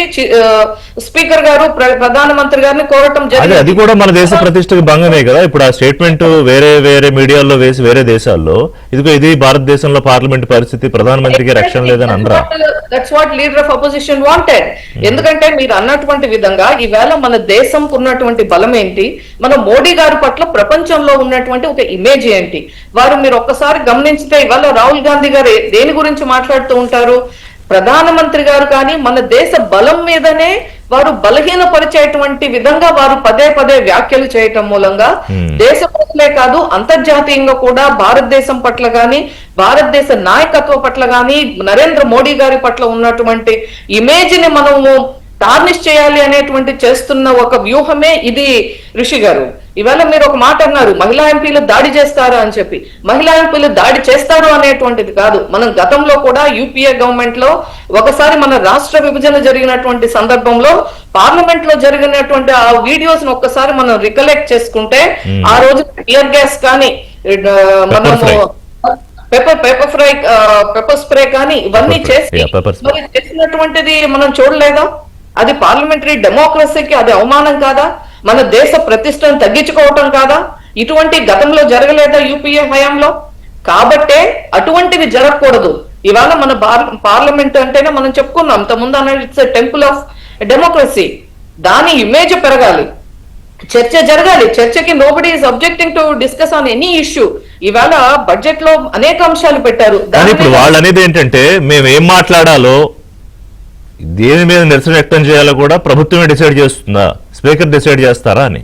స్పీకర్ గారు ప్రధానమంత్రి గారిని కోరటం జరిగింది. అది కూడా మన దేశ ప్రతిష్టకు భంగమే కదా. ఇప్పుడు ఆ స్టేట్మెంట్ వేరే మీడియాలో వేసి వేరే దేశాల్లో ఇది భారతదేశంలో పార్లమెంట్ పరిస్థితి, ప్రధానమంత్రికి రక్షణ లేదని అనరా? That's what leader of opposition wanted. ఎందుకంటే మీరు అన్నటువంటి విధంగా ఈవేళ మన దేశం ఉన్నటువంటి బలం ఏంటి, మన మోడీ గారి పట్ల ప్రపంచంలో ఉన్నటువంటి ఒక ఇమేజ్ ఏంటి, వారు మీరు ఒక్కసారి గమనించితే ఇవాళ రాహుల్ గాంధీ గారు దేని గురించి మాట్లాడుతూ ఉంటారు? ప్రధానమంత్రి గారు కానీ మన దేశ బలం మీదనే వారు బలహీనపరిచేటువంటి విధంగా వారు పదే వ్యాఖ్యలు చేయటం మూలంగా దేశ ప్రజలే కాదు అంతర్జాతీయంగా కూడా భారతదేశం పట్ల గాని, భారతదేశ నాయకత్వం పట్ల గాని, నరేంద్ర మోడీ గారి పట్ల ఉన్నటువంటి ఇమేజ్ ని మనము టార్నిష్ చేయాలి అనేటువంటి చేస్తున్న ఒక వ్యూహమే ఇది. ఋషి గారు ఇవాళ మీరు ఒక మాట అన్నారు, మహిళా ఎంపీలు దాడి చేస్తారా అని చెప్పి. మహిళా ఎంపీలు దాడి చేస్తారు అనేటువంటిది కాదు. మనం గతంలో కూడా యూపీఏ గవర్నమెంట్ లో ఒకసారి మన రాష్ట్ర విభజన జరిగినటువంటి సందర్భంలో పార్లమెంట్ లో జరిగినటువంటి ఆ వీడియోస్ ను ఒక్కసారి మనం రికలెక్ట్ చేసుకుంటే ఆ రోజు టియర్ గ్యాస్ కానీ మనము పెప్పర్ స్ప్రే కానీ ఇవన్నీ చేసి మరి చేసినటువంటిది మనం చూడలేదా? అది పార్లమెంటరీ డెమోక్రసీకి అది అవమానం కాదా? మన దేశ ప్రతిష్టను తగ్గించుకోవటం కాదా? ఇటువంటి గతంలో జరగలేదా యూపీఏ హయాంలో? కాబట్టే అటువంటివి జరగకూడదు. ఇవాళ మన పార్లమెంట్ అంటేనే మనం చెప్పుకున్నాం ఇంతకుముందు అనేది ఇట్స్ టెంపుల్ ఆఫ్ డెమోక్రసీ. దాని ఇమేజ్ పెరగాలి, చర్చ జరగాలి. చర్చకి nobody is objecting to discuss on any issue. ఇవాళ బడ్జెట్ లో అనేక అంశాలు పెట్టారు. ఇప్పుడు వాళ్ళు అనేది ఏంటంటే మేము ఏం మాట్లాడాలో దేని మీద నిరసన వ్యక్తం చేయాలో కూడా ప్రభుత్వమే డిసైడ్ చేస్తుందా, స్పీకర్ డిసైడ్ చేస్తారా అని?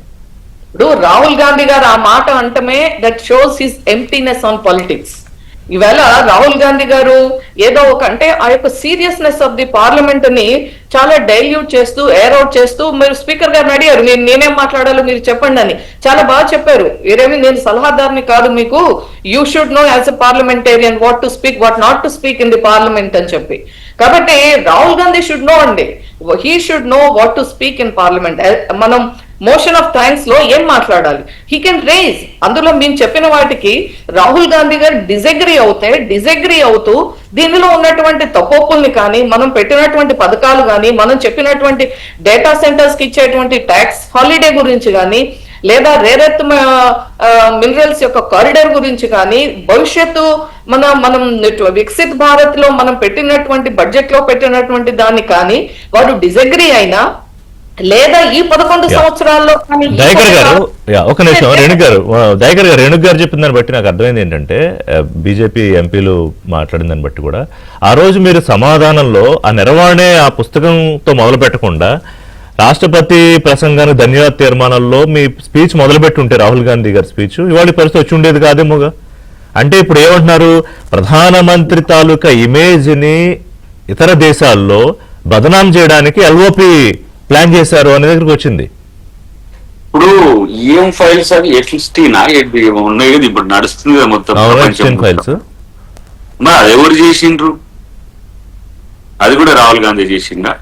ఇప్పుడు రాహుల్ గాంధీ గారు ఆ మాట అంటమే that shows his emptiness on politics. ఈవేళ రాహుల్ గాంధీ గారు ఏదో ఒక అంటే ఆ యొక్క సీరియస్నెస్ ఆఫ్ ది పార్లమెంట్ ని చాలా డైల్యూట్ చేస్తూ ఎయిర్ అవుట్ చేస్తూ, మీరు స్పీకర్ గారిని అడిగారు నేనేం మాట్లాడాలో మీరు చెప్పండి అని, చాలా బాగా చెప్పారు. వేరేమి నేను సలహాదారుని కాదు మీకు, you should know as a parliamentarian what to speak what not to speak in the parliament అని చెప్పి. కాబట్టి రాహుల్ గాంధీ షుడ్ నో అండి, he should know what to speak in parliament. మనం మోషన్ ఆఫ్ థ్యాంక్స్ లో ఏం మాట్లాడాలి హీ కెన్ రేజ్. అందులో మేము చెప్పిన వాటికి రాహుల్ గాంధీ గారు డిజగ్రీ అవుతూ దీనిలో ఉన్నటువంటి తప్పొప్పుల్ని కానీ, మనం పెట్టినటువంటి పథకాలు కానీ, మనం చెప్పినటువంటి డేటా సెంటర్స్ కి ఇచ్చేటువంటి ట్యాక్స్ హాలిడే గురించి కానీ, లేదా రేర్ ఎర్త్ మినరల్స్ యొక్క కారిడార్ గురించి కానీ, భవిష్యత్తు మనం వికసిత్ భారత్ లో మనం పెట్టినటువంటి బడ్జెట్ లో పెట్టినటువంటి దాన్ని కానీ వాడు డిజగ్రీ అయినా, లేదా ఈ 11 సంవత్సరాల్లో దయాకర్ గారు ఒక నిమిషం, దయాకర్ గారు రేణుక్ గారు చెప్పిన దాన్ని బట్టి నాకు అర్థమైంది ఏంటంటే, బీజేపీ ఎంపీలు మాట్లాడిన దాన్ని బట్టి కూడా ఆ రోజు మీరు సమాధానంలో ఆ నెరవాణే ఆ పుస్తకంతో మొదలు పెట్టకుండా రాష్ట్రపతి ప్రసంగానికి ధన్యవాద తీర్మానంలో మీ స్పీచ్ మొదలుపెట్టి ఉంటే రాహుల్ గాంధీ గారి స్పీచ్ ఇవాళ పరిస్థితి వచ్చి ఉండేది కాదేమోగా. అంటే ఇప్పుడు ఏమంటున్నారు, ప్రధానమంత్రి తాలూకా ఇమేజ్ ని ఇతర దేశాల్లో బదనాం చేయడానికి ఎల్ఓపి ప్లాన్ చేశారు అనే దగ్గరికి వచ్చింది. ఇప్పుడు ఏం ఫైల్స్ అవి ఎట్లిస్టీనా ఉన్నాయి కదా ఇప్పుడు నడుస్తుంది కదా మొత్తం ఫైల్స్. మరి అది ఎవరు చేసిండ్రు? అది కూడా రాహుల్ గాంధీ చేసిండా?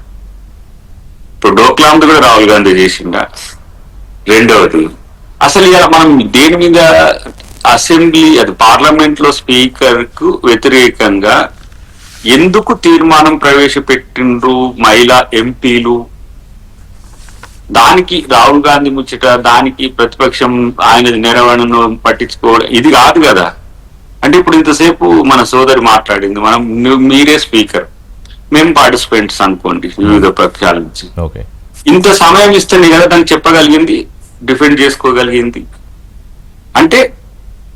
ఇప్పుడు డోక్లాంది కూడా రాహుల్ గాంధీ చేసిండా? రెండవది, అసలు ఇలా మనం దేని మీద అసెంబ్లీ అది పార్లమెంట్ లో స్పీకర్ కు వ్యతిరేకంగా ఎందుకు తీర్మానం ప్రవేశపెట్టిండ్రు మహిళా ఎంపీలు? దానికి రాహుల్ గాంధీ ముచ్చట, దానికి ప్రతిపక్షం ఆయన నెరవేణను పట్టించుకోవడం ఇది కాదు కదా. అంటే ఇప్పుడు ఇంతసేపు మన సోదరి మాట్లాడింది, మనం మీరే స్పీకర్, మేము పార్టిసిపెంట్స్ అనుకోండి వివిధ పక్షాల నుంచి, ఇంత సమయం ఇస్తేనే కదా దాన్ని చెప్పగలిగింది, డిఫెండ్ చేసుకోగలిగింది. అంటే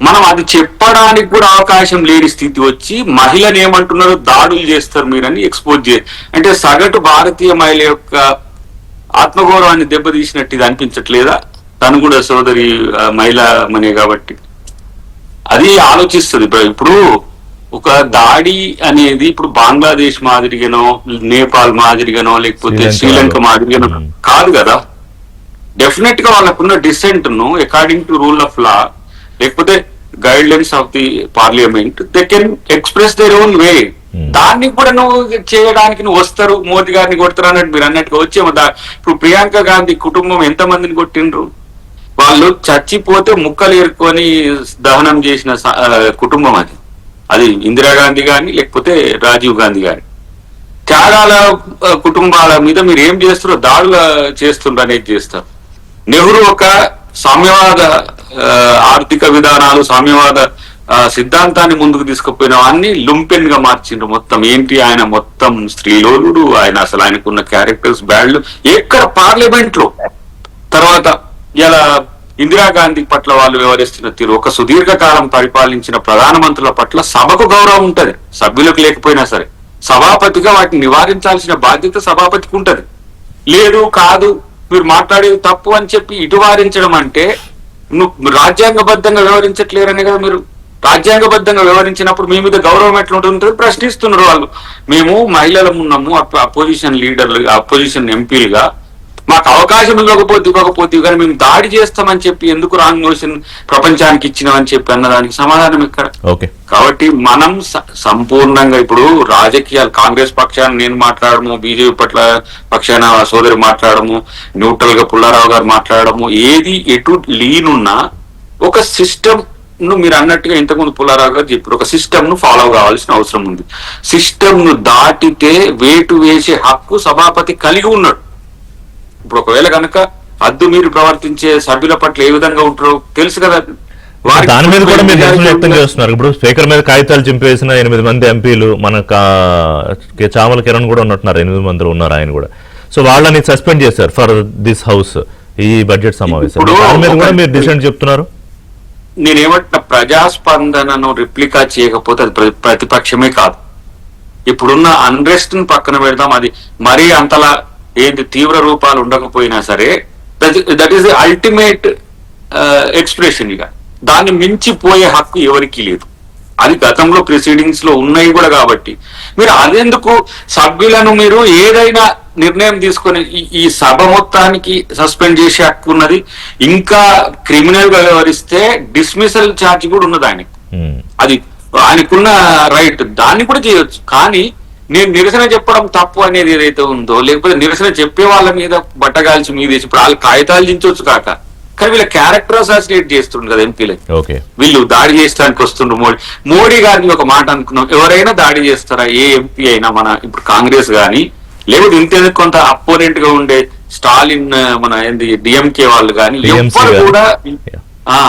మనం అది చెప్పడానికి కూడా అవకాశం లేని స్థితి వచ్చి మహిళను ఏమంటున్నారో దాడులు చేస్తారు మీరని ఎక్స్పోజ్ అంటే సగటు భారతీయ మహిళ యొక్క ఆత్మగౌరవాన్ని దెబ్బతీసినట్టు ఇది అనిపించట్లేదా? తను కూడా సోదరి మహిళా మనే కాబట్టి అది ఆలోచిస్తుంది. ఇప్పుడు ఒక దాడి అనేది ఇప్పుడు బంగ్లాదేశ్ మాదిరిగానో, నేపాల్ మాదిరిగానో, లేకపోతే శ్రీలంక మాదిరిగానో కాదు కదా. డెఫినెట్ గా వాళ్ళకున్న డిసెంట్ ను according to rule of law లేకపోతే guidelines of the parliament they can express their own way. దాన్ని కూడా నువ్వు చేయడానికి నువ్వు వస్తారు, మోదీ గారిని కొడతారు అన్నట్టు మీరు అన్నట్టుగా వచ్చేమో. ఇప్పుడు ప్రియాంక గాంధీ కుటుంబం ఎంత మందిని కొట్టిండ్రు? వాళ్ళు చచ్చిపోతే ముక్కలు ఏరుకొని దహనం చేసిన కుటుంబం అది. అది ఇందిరాగాంధీ గాని లేకపోతే రాజీవ్ గాంధీ గాని. త్యాగాల కుటుంబాల మీద మీరు ఏం చేస్తారో దాడులు చేస్తుండ్రు అనేది చేస్తారు. నెహ్రూ ఒక సామ్యవాద ఆర్థిక విధానాలు, సామ్యవాద సిద్ధాంతాన్ని ముందుకు తీసుకుపోయిన వాడిని లుంపెన్ గా మార్చిండ్రు మొత్తం. ఏంటి ఆయన మొత్తం స్త్రీలోలుడు, ఆయన అసలు ఆయనకున్న క్యారెక్టర్స్ బ్యాడ్లు ఎక్కడ పార్లమెంట్ లో. తర్వాత ఇలా ఇందిరాగాంధీ పట్ల వాళ్ళు వ్యవహరిస్తున్న తీరు, ఒక సుదీర్ఘకాలం పరిపాలించిన ప్రధానమంత్రుల పట్ల సభకు గౌరవం ఉంటది, సభ్యులకు లేకపోయినా సరే. సభాపతిగా వాటిని నివారించాల్సిన బాధ్యత సభాపతికి ఉంటది. లేదు కాదు మీరు మాట్లాడేది తప్పు అని చెప్పి ఇటు వారించడం అంటే నువ్వు రాజ్యాంగబద్ధంగా వ్యవహరించట్లేరనే కదా. మీరు రాజ్యాంగబద్ధంగా వ్యవహరించినప్పుడు మీ మీద గౌరవం ఎట్లా ఉంటుంది ప్రశ్నిస్తున్నారు వాళ్ళు. మేము మహిళలు ఉన్నాము, అపోజిషన్ లీడర్లు, అపోజిషన్ ఎంపీలుగా మాకు అవకాశం ఇవ్వకపోతే కానీ మేము దాడి చేస్తామని చెప్పి ఎందుకు రాంగ్ నోషన్ ప్రపంచానికి ఇచ్చినామని చెప్పి అన్నదానికి సమాధానం ఇక్కడ. కాబట్టి మనం సంపూర్ణంగా ఇప్పుడు రాజకీయాలు కాంగ్రెస్ పక్షాన్ని నేను మాట్లాడము, బీజేపీ పట్ల పక్షాన సోదరి మాట్లాడము, న్యూట్రల్ గా పుల్లారావు గారు మాట్లాడము, ఏది ఎటు లీనున్నా ఒక సిస్టమ్ ను మీరు అన్నట్టుగా ఇంతకుముందు పుల్లారావు గారు చెప్పారు, ఒక సిస్టమ్ ను ఫాలో కావాల్సిన అవసరం ఉంది. సిస్టమ్ ను దాటితే వేటు వేసే హక్కు సభాపతి కలిగి ఉన్నాడు. ఇప్పుడు ఒకవేళ కనుక హద్దు మీరు ప్రవర్తించే సభ్యుల పట్ల ఏ విధంగా ఉంటారో తెలుసు కదా. దాని మీద కూడా మీరు నిరసన వ్యక్తం చేస్తున్నారు. ఇప్పుడు స్పీకర్ మీద కాగితాలు చింపేసిన 8 మంది ఎంపీలు, మన చామల కిరణ్ కూడా ఉన్నట్టున్నారు, 8 మంది ఉన్నారు ఆయన కూడా. సో వాళ్ళని సస్పెండ్ చేశారు ఫర్ దిస్ హౌస్ ఈ బడ్జెట్ సమావేశం. దాని మీద కూడా మీరు డిసెంట్ చెప్తున్నారు. నేనేమంటున్నా, ప్రజాస్పందనను రిప్లికా చేయకపోతే అది ప్రతిపక్షమే కాదు. ఇప్పుడున్న అన్రెస్ట్ ని పక్కన పెడదాం, అది మరీ అంతలా ఏంటి తీవ్ర రూపాలు ఉండకపోయినా సరే that is the ultimate expression. ఇక దాన్ని మించిపోయే హక్కు ఎవరికీ లేదు. అది గతంలో ప్రొసీడింగ్స్ లో ఉన్నాయి కూడా. కాబట్టి మీరు అదెందుకు సభ్యులను మీరు ఏదైనా నిర్ణయం తీసుకొని ఈ సభ మొత్తానికి సస్పెండ్ చేసే హక్కు ఉన్నది. ఇంకా క్రిమినల్ గా వ్యవహరిస్తే డిస్మిసల్ ఛార్జ్ కూడా ఉన్నది ఆయనకు. అది ఆయనకున్న రైట్, దాన్ని కూడా చేయొచ్చు. కానీ నేను నిరసన చెప్పడం తప్పు అనేది ఏదైతే ఉందో, లేకపోతే నిరసన చెప్పే వాళ్ళ మీద బట్టగాల్చి మీద ఇప్పుడు వాళ్ళు కాగితాలు దించవచ్చు కాక, కానీ వీళ్ళ క్యారెక్టర్ అసాసినేట్ చేస్తుండ్రు కదా ఎంపీలకి. వీళ్ళు దాడి చేయడానికి వస్తుండ్రు. మోడీ గారిని ఒక మాట అనుకున్నాం, ఎవరైనా దాడి చేస్తారా? ఏ ఎంపీ అయినా, మన ఇప్పుడు కాంగ్రెస్ గాని లేకపోతే ఇంతేందుకు కొంత అపోనెంట్ గా ఉండే స్టాలిన్, మన ఏంది డిఎంకే వాళ్ళు కానీ ఎవరు కూడా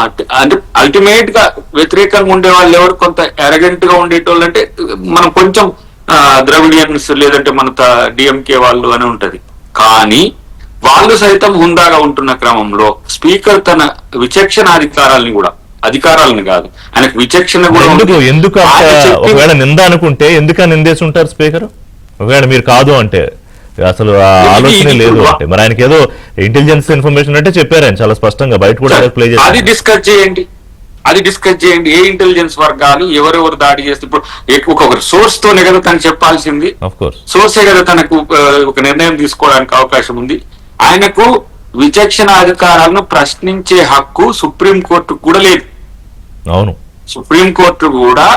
అంటే అల్టిమేట్ గా వ్యతిరేకంగా ఉండే వాళ్ళు ఎవరు కొంత అరగెంట్ గా ఉండేటోళ్ళు అంటే మనం కొంచెం ద్రవిడియన్స్ లేదంటే మన డిఎంకే వాళ్ళు అని ఉంటది. కానీ వాళ్ళు సైతం హుందాగా ఉంటున్న క్రమంలో స్పీకర్ తన విచక్షణ అధికారాలను కాదు, ఆయనకు విచక్షణ కూడా ఎందుకు ఒకవేళ నింద అనుకుంటే ఎందుకు నిందేసి ఉంటారు స్పీకర్? ఒకవేళ మీరు కాదు అంటే అసలు ఆలోచన లేదు అంటే, మరి ఆయనకి ఏదో ఇంటెలిజెన్స్ ఇన్ఫర్మేషన్ అంటే చెప్పారు ఆయన చాలా స్పష్టంగా, బయట కూడా ప్లే చేసి అది డిస్కస్ చేయండి. ఏ ఇంటెలిజెన్స్ వర్గాలు ఎవరెవరు దాడి చేస్తే ఇప్పుడు ఒక సోర్స్ తోనే కదా తను చెప్పాల్సింది. సోర్సే కదా తనకు ఒక నిర్ణయం తీసుకోవడానికి అవకాశం ఉంది. ఆయనకు విచక్షణ అధికారాలను ప్రశ్నించే హక్కు సుప్రీంకోర్టు కూడా లేదు. అవును, సుప్రీంకోర్టు కూడా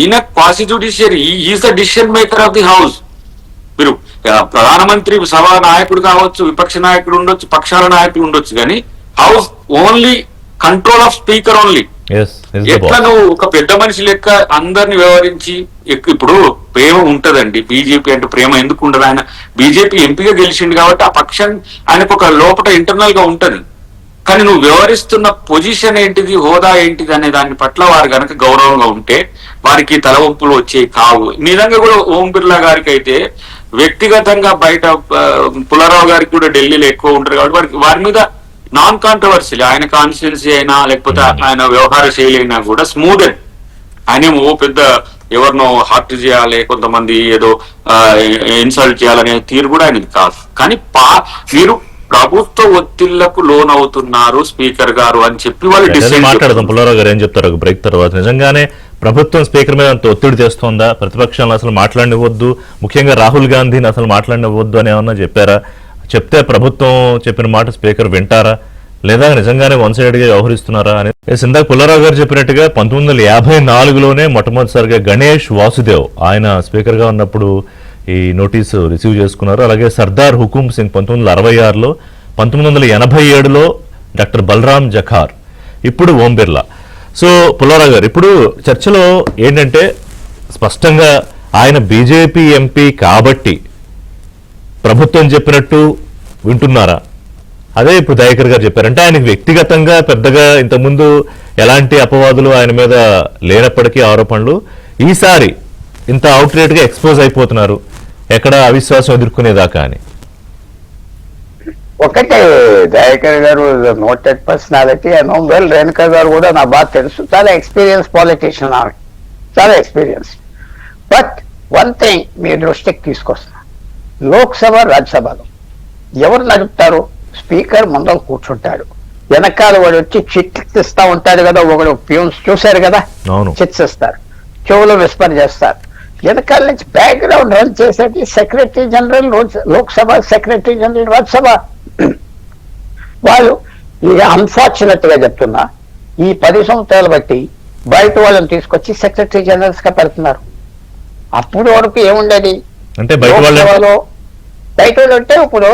ఈయన quasi judiciary, is the decision maker of the house. మీరు ప్రధానమంత్రి సభా నాయకుడు కావచ్చు, విపక్ష నాయకుడు ఉండొచ్చు, పక్షాల నాయకుడు ఉండొచ్చు, కానీ house only control of speaker only. ఎట్లా నువ్వు ఒక పెద్ద మనిషి లెక్క అందరిని వ్యవహరించి, ఇప్పుడు ప్రేమ ఉంటదండి. బీజేపీ అంటే ప్రేమ ఎందుకు ఉండదు? ఆయన బీజేపీ ఎంపీగా గెలిచిండు కాబట్టి ఆ పక్షం ఆయనకు ఒక లోపల ఇంటర్నల్ గా ఉంటది. కానీ నువ్వు వ్యవహరిస్తున్న పొజిషన్ ఏంటిది, హోదా ఏంటిది అనే దాని పట్ల వారు కనుక గౌరవంగా ఉంటే వారికి తలవంపులు వచ్చేవి కావు. నిజంగా కూడా ఓం బిర్లా గారికి అయితే వ్యక్తిగతంగా బయట పుల్లారావు గారికి కూడా ఢిల్లీలో ఎక్కువ ఉంటారు కాబట్టి వారి మీద నాన్ కాంట్రవర్సీ, ఆయన కాన్స్టిట్యున్సీ అయినా లేకపోతే ఆయన వ్యవహార శైలి అయినా కూడా స్మూత్. ఆయన ఓ పెద్ద ఎవరినో హర్ట్ చేయాలి, కొంతమంది ఏదో ఇన్సల్ట్ చేయాలనే తీరు కూడా ఆయనది కాదు. కానీ మీరు ప్రభుత్వ ఒత్తిళ్లకు లోన్ అవుతున్నారు స్పీకర్ గారు అని చెప్పి వాళ్ళు మాట్లాడదాం. పుల్లారావు గారు ఏం చెప్తారు బ్రేక్ తర్వాత? నిజంగానే ప్రభుత్వం స్పీకర్ మీద అంత ఒత్తిడి చేస్తోందా? ప్రతిపక్షాలను అసలు మాట్లాడనివ్వద్దు, ముఖ్యంగా రాహుల్ గాంధీని అసలు మాట్లాడనివ్వద్దు అని ఏమన్నా చెప్పారా? చెప్తే ప్రభుత్వం చెప్పిన మాట స్పీకర్ వింటారా, లేదా నిజంగానే వన్ సైడ్ గా వ్యవహరిస్తున్నారా అని ఇందాక పుల్లారావు గారు చెప్పినట్టుగా 1954లోనే మొట్టమొదటిసారిగా గణేష్ వాసుదేవ్ ఆయన స్పీకర్ గా ఉన్నప్పుడు ఈ నోటీసు రిసీవ్ చేసుకున్నారు. అలాగే సర్దార్ హుకుమ్ సింగ్ 1966లో, 1987లో డాక్టర్ బలరాం జఖార్, ఇప్పుడు ఓం బిర్లా. సో పుల్లారావు గారు, ఇప్పుడు చర్చలో ఏంటంటే స్పష్టంగా ఆయన బీజేపీ ఎంపీ కాబట్టి ప్రభుత్వం చెప్పినట్టు వింటున్నారా? అదే ఇప్పుడు దయాకర్ గారు చెప్పారంటే ఆయనకు వ్యక్తిగతంగా పెద్దగా ఇంతకుముందు ఎలాంటి అపవాదులు ఆయన మీద లేనప్పటికీ ఆరోపణలు ఈసారి ఇంత అవుట్రేట్ గా ఎక్స్పోజ్ అయిపోతున్నారు, ఎక్కడ అవిశ్వాసం ఎదుర్కొనేదాకా అని. ఒకటే దయాకర్ గారు noted personality. I know well. Renuka గారు కూడా నాకు బాగా తెలుసు, చాలా ఎక్స్పీరియన్స్ పాలిటీషియన్ ఆమె, చాలా ఎక్స్పీరియన్స్. బట్ వన్ థింగ్ మీ దృష్టికి తీసుకొస్తున్నా, లోక్సభ రాజ్యసభలో ఎవరు నడుపుతారు? స్పీకర్ ముందర కూర్చుంటాడు, వెనకాల వాడు వచ్చి చిట్స్ ఇస్తా ఉంటాడు కదా, ఒకడు ప్యూన్స్ చూశారు కదా, చిట్స్ ఇస్తారు, చెవులు విస్పర్ చేస్తారు. వెనకాల నుంచి బ్యాక్గ్రౌండ్ రన్ చేసేది secretary general, Lok Sabha secretary general, Rajya Sabha. వాళ్ళు ఇక అన్ఫార్చునేట్ గా చెప్తున్నా, ఈ 10 సంవత్సరాలు బట్టి బయట వాళ్ళని తీసుకొచ్చి సెక్రటరీ జనరల్స్ గా పెడుతున్నారు. అప్పుడు వరకు ఏముండేది? అంటే బయట వాళ్ళు అంటే ఇప్పుడు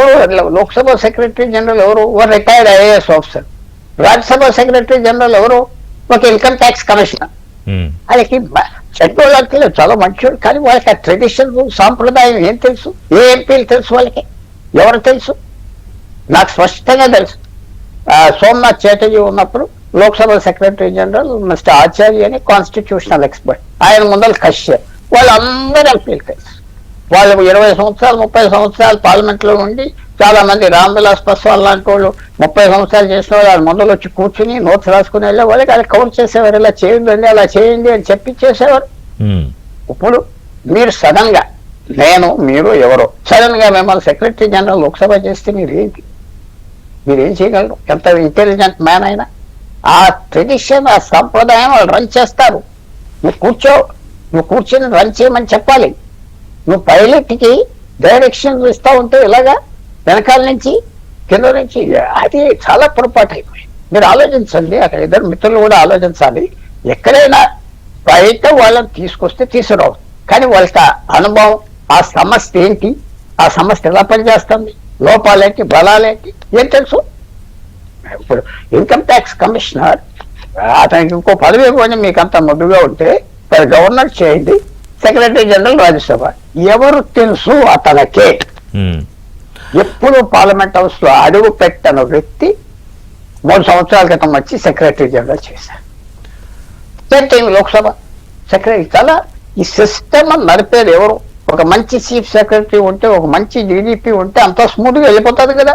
లోక్సభ సెక్రటరీ జనరల్ ఎవరు? Retired IAS officer. Rajya Sabha secretary general ఎవరు? ఒక ఇన్కమ్ ట్యాక్స్ కమిషనర్. వాళ్ళకి చెడ్డోళ్ళకి చాలా మంచోడు, కానీ వాళ్ళకి ఆ ట్రెడిషన్ సాంప్రదాయం ఏం తెలుసు? ఏ ఎంపీలు తెలుసు వాళ్ళకి? ఎవరు తెలుసు? నాకు స్పష్టంగా తెలుసు. సోమనాథ్ చటర్జీ ఉన్నప్పుడు లోక్సభ సెక్రటరీ జనరల్ మిస్టర్ ఆచార్య అని కాన్స్టిట్యూషనల్ ఎక్స్పర్ట్, ఆయన ముందర కశ్యప్, వాళ్ళందరూ ఎంపీలు తెలుసు. వాళ్ళు 20 సంవత్సరాలు 30 సంవత్సరాలు పార్లమెంట్ లో ఉండి, చాలా మంది రామ్ విలాస్ పాస్వాన్ లాంటి వాళ్ళు 30 సంవత్సరాలు చేసిన వాళ్ళు వాళ్ళ ముందర వచ్చి కూర్చుని నోట్స్ రాసుకుని వెళ్ళే వాళ్ళకి అది కవర్ చేసేవారు. ఇలా చేయండి, అలా చేయండి అని చెప్పి చేసేవారు. ఇప్పుడు మీరు సడన్ గా మీరు ఎవరో సడన్ గా మిమ్మల్ని సెక్రటరీ జనరల్ లోక్సభ చేస్తే మీరేం చేయగలరు? ఎంత ఇంటెలిజెంట్ మ్యాన్ అయినా ఆ ట్రెడిషన్, ఆ సంప్రదాయం వాళ్ళు రన్ చేస్తారు. నువ్వు కూర్చొని రన్ చేయమని చెప్పాలి. నువ్వు పైలట్ కి డైరెక్షన్ ఇస్తా ఉంటే ఇలాగా వెనకాల నుంచి కింద నుంచి, అది చాలా పొరపాటు అయిపోయింది. మీరు ఆలోచించండి, అక్కడ ఇద్దరు మిత్రులు కూడా ఆలోచించాలి. ఎక్కడైనా బయట వాళ్ళని తీసుకొస్తే తీసుకురావు, కానీ వాళ్ళకి ఆ అనుభవం, ఆ సమస్య ఏంటి, ఆ సమస్య ఎలా పనిచేస్తుంది, లోపాలేంటి, బలాలేంటి ఏం తెలుసు. ఇప్పుడు ఇన్కమ్ ట్యాక్స్ కమిషనర్ అతనికి ఇంకో పదవి ఇవ్వని మీకు అంత ముద్దుగా ఉంటే గవర్నర్ చేయండి, సెక్రటరీ జనరల్ రాజ్యసభ. ఎవరు తెలుసు అతనికే? ఎప్పుడు పార్లమెంట్ హౌస్ లో అడుగు పెట్టని వ్యక్తి 3 సంవత్సరాల క్రితం వచ్చి సెక్రటరీ జనరల్ చేశారు. లోక్సభ సెక్రటరీ. చాలా ఈ సిస్టమ్ నడిపేది ఎవరు? ఒక మంచి చీఫ్ సెక్రటరీ ఉంటే, ఒక మంచి డీజీపీ ఉంటే అంత స్మూత్ గా వెళ్ళిపోతుంది కదా.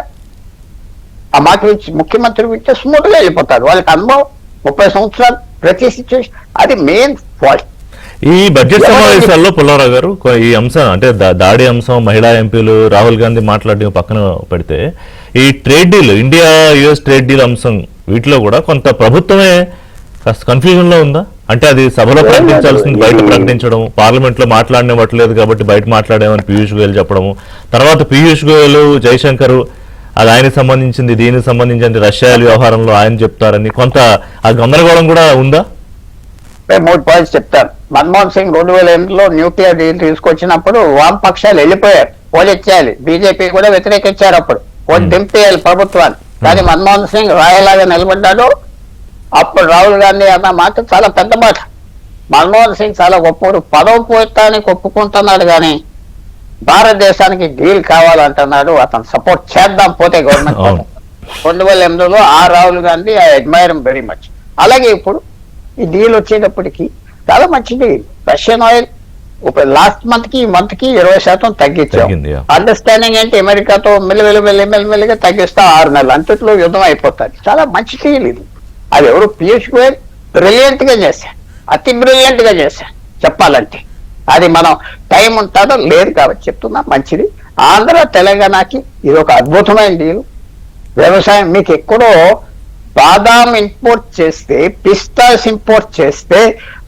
ఆ మాట ముఖ్యమంత్రి వింటే స్మూత్ గా వెళ్ళిపోతారు. వాళ్ళకి అనుభవం 30 సంవత్సరాలు ప్రతి సిచ్యువేషన్. అది మెయిన్ ఫాల్ట్. ఈ బడ్జెట్ సమావేశాల్లో పుల్లారావు గారు ఈ అంశం అంటే దాడి అంశం, మహిళా ఎంపీలు, రాహుల్ గాంధీ మాట్లాడడం పక్కన పెడితే, ఈ trade deal, India US trade deal అంశం, వీటిలో కూడా కొంత ప్రభుత్వమే కాస్త కన్ఫ్యూజన్ లో ఉందా? అంటే అది సభలో ప్రకటించాల్సింది బయట ప్రకటించడం, పార్లమెంట్ లో మాట్లాడనివ్వట్లేదు కాబట్టి బయట మాట్లాడామని పీయూష్ గోయల్ చెప్పడము, తర్వాత పీయూష్ గోయల్, జైశంకర్ అది ఆయనకు సంబంధించింది, దీనికి సంబంధించింది రష్యా వ్యవహారంలో ఆయన చెప్తారని కొంత ఆ గందరగోళం కూడా ఉందా? 3 పాయింట్స్ చెప్తాను. మన్మోహన్ సింగ్ 2008లో న్యూక్లియర్ డీల్ తీసుకొచ్చినప్పుడు వామపక్షాలు వెళ్ళిపోయారు, ఓడిచ్చేయాలి. బీజేపీ కూడా వ్యతిరేకించారు. అప్పుడు ఓడి దింపేయాలి ప్రభుత్వాన్ని. కానీ మన్మోహన్ సింగ్ రాయలాగా నిలబడ్డాడు. అప్పుడు రాహుల్ గాంధీ అన్న మాట చాలా పెద్ద మాట. మన్మోహన్ సింగ్ చాలా గొప్పడు, పదవి పోతానికి ఒప్పుకుంటున్నాడు, కానీ భారతదేశానికి డీల్ కావాలంటున్నాడు. అతను సపోర్ట్ చేద్దాం పోతే గవర్నమెంట్. 2008లో ఆ Rahul Gandhi I admire very much. అలాగే ఇప్పుడు ఈ డీల్ వచ్చేటప్పటికి చాలా మంచి deal. Russian oil last month కి ఈ మంత్ కి 20% తగ్గించాం. అండర్స్టాండింగ్ ఏంటి, అమెరికాతో మెల్లిమెల్లిగా తగ్గిస్తా 6 నెలలు, అంతట్లో యుద్ధం అయిపోతుంది. చాలా మంచి డీల్ ఇది. అది ఎవరు పీయూష్ గోయల్ బ్రిలియంట్ గా చేశారు, అతి బ్రిలియంట్ గా చేశారు చెప్పాలంటే. అది మనం టైం ఉంటుందో లేదు కాబట్టి చెప్తున్నా, మంచిది. ఆంధ్ర తెలంగాణకి ఇది ఒక అద్భుతమైన డీల్. వ్యవసాయం మీకు ఎక్కడో బాదాం ఇంపోర్ట్ చేస్తే, పిస్తాస్ ఇంపోర్ట్ చేస్తే,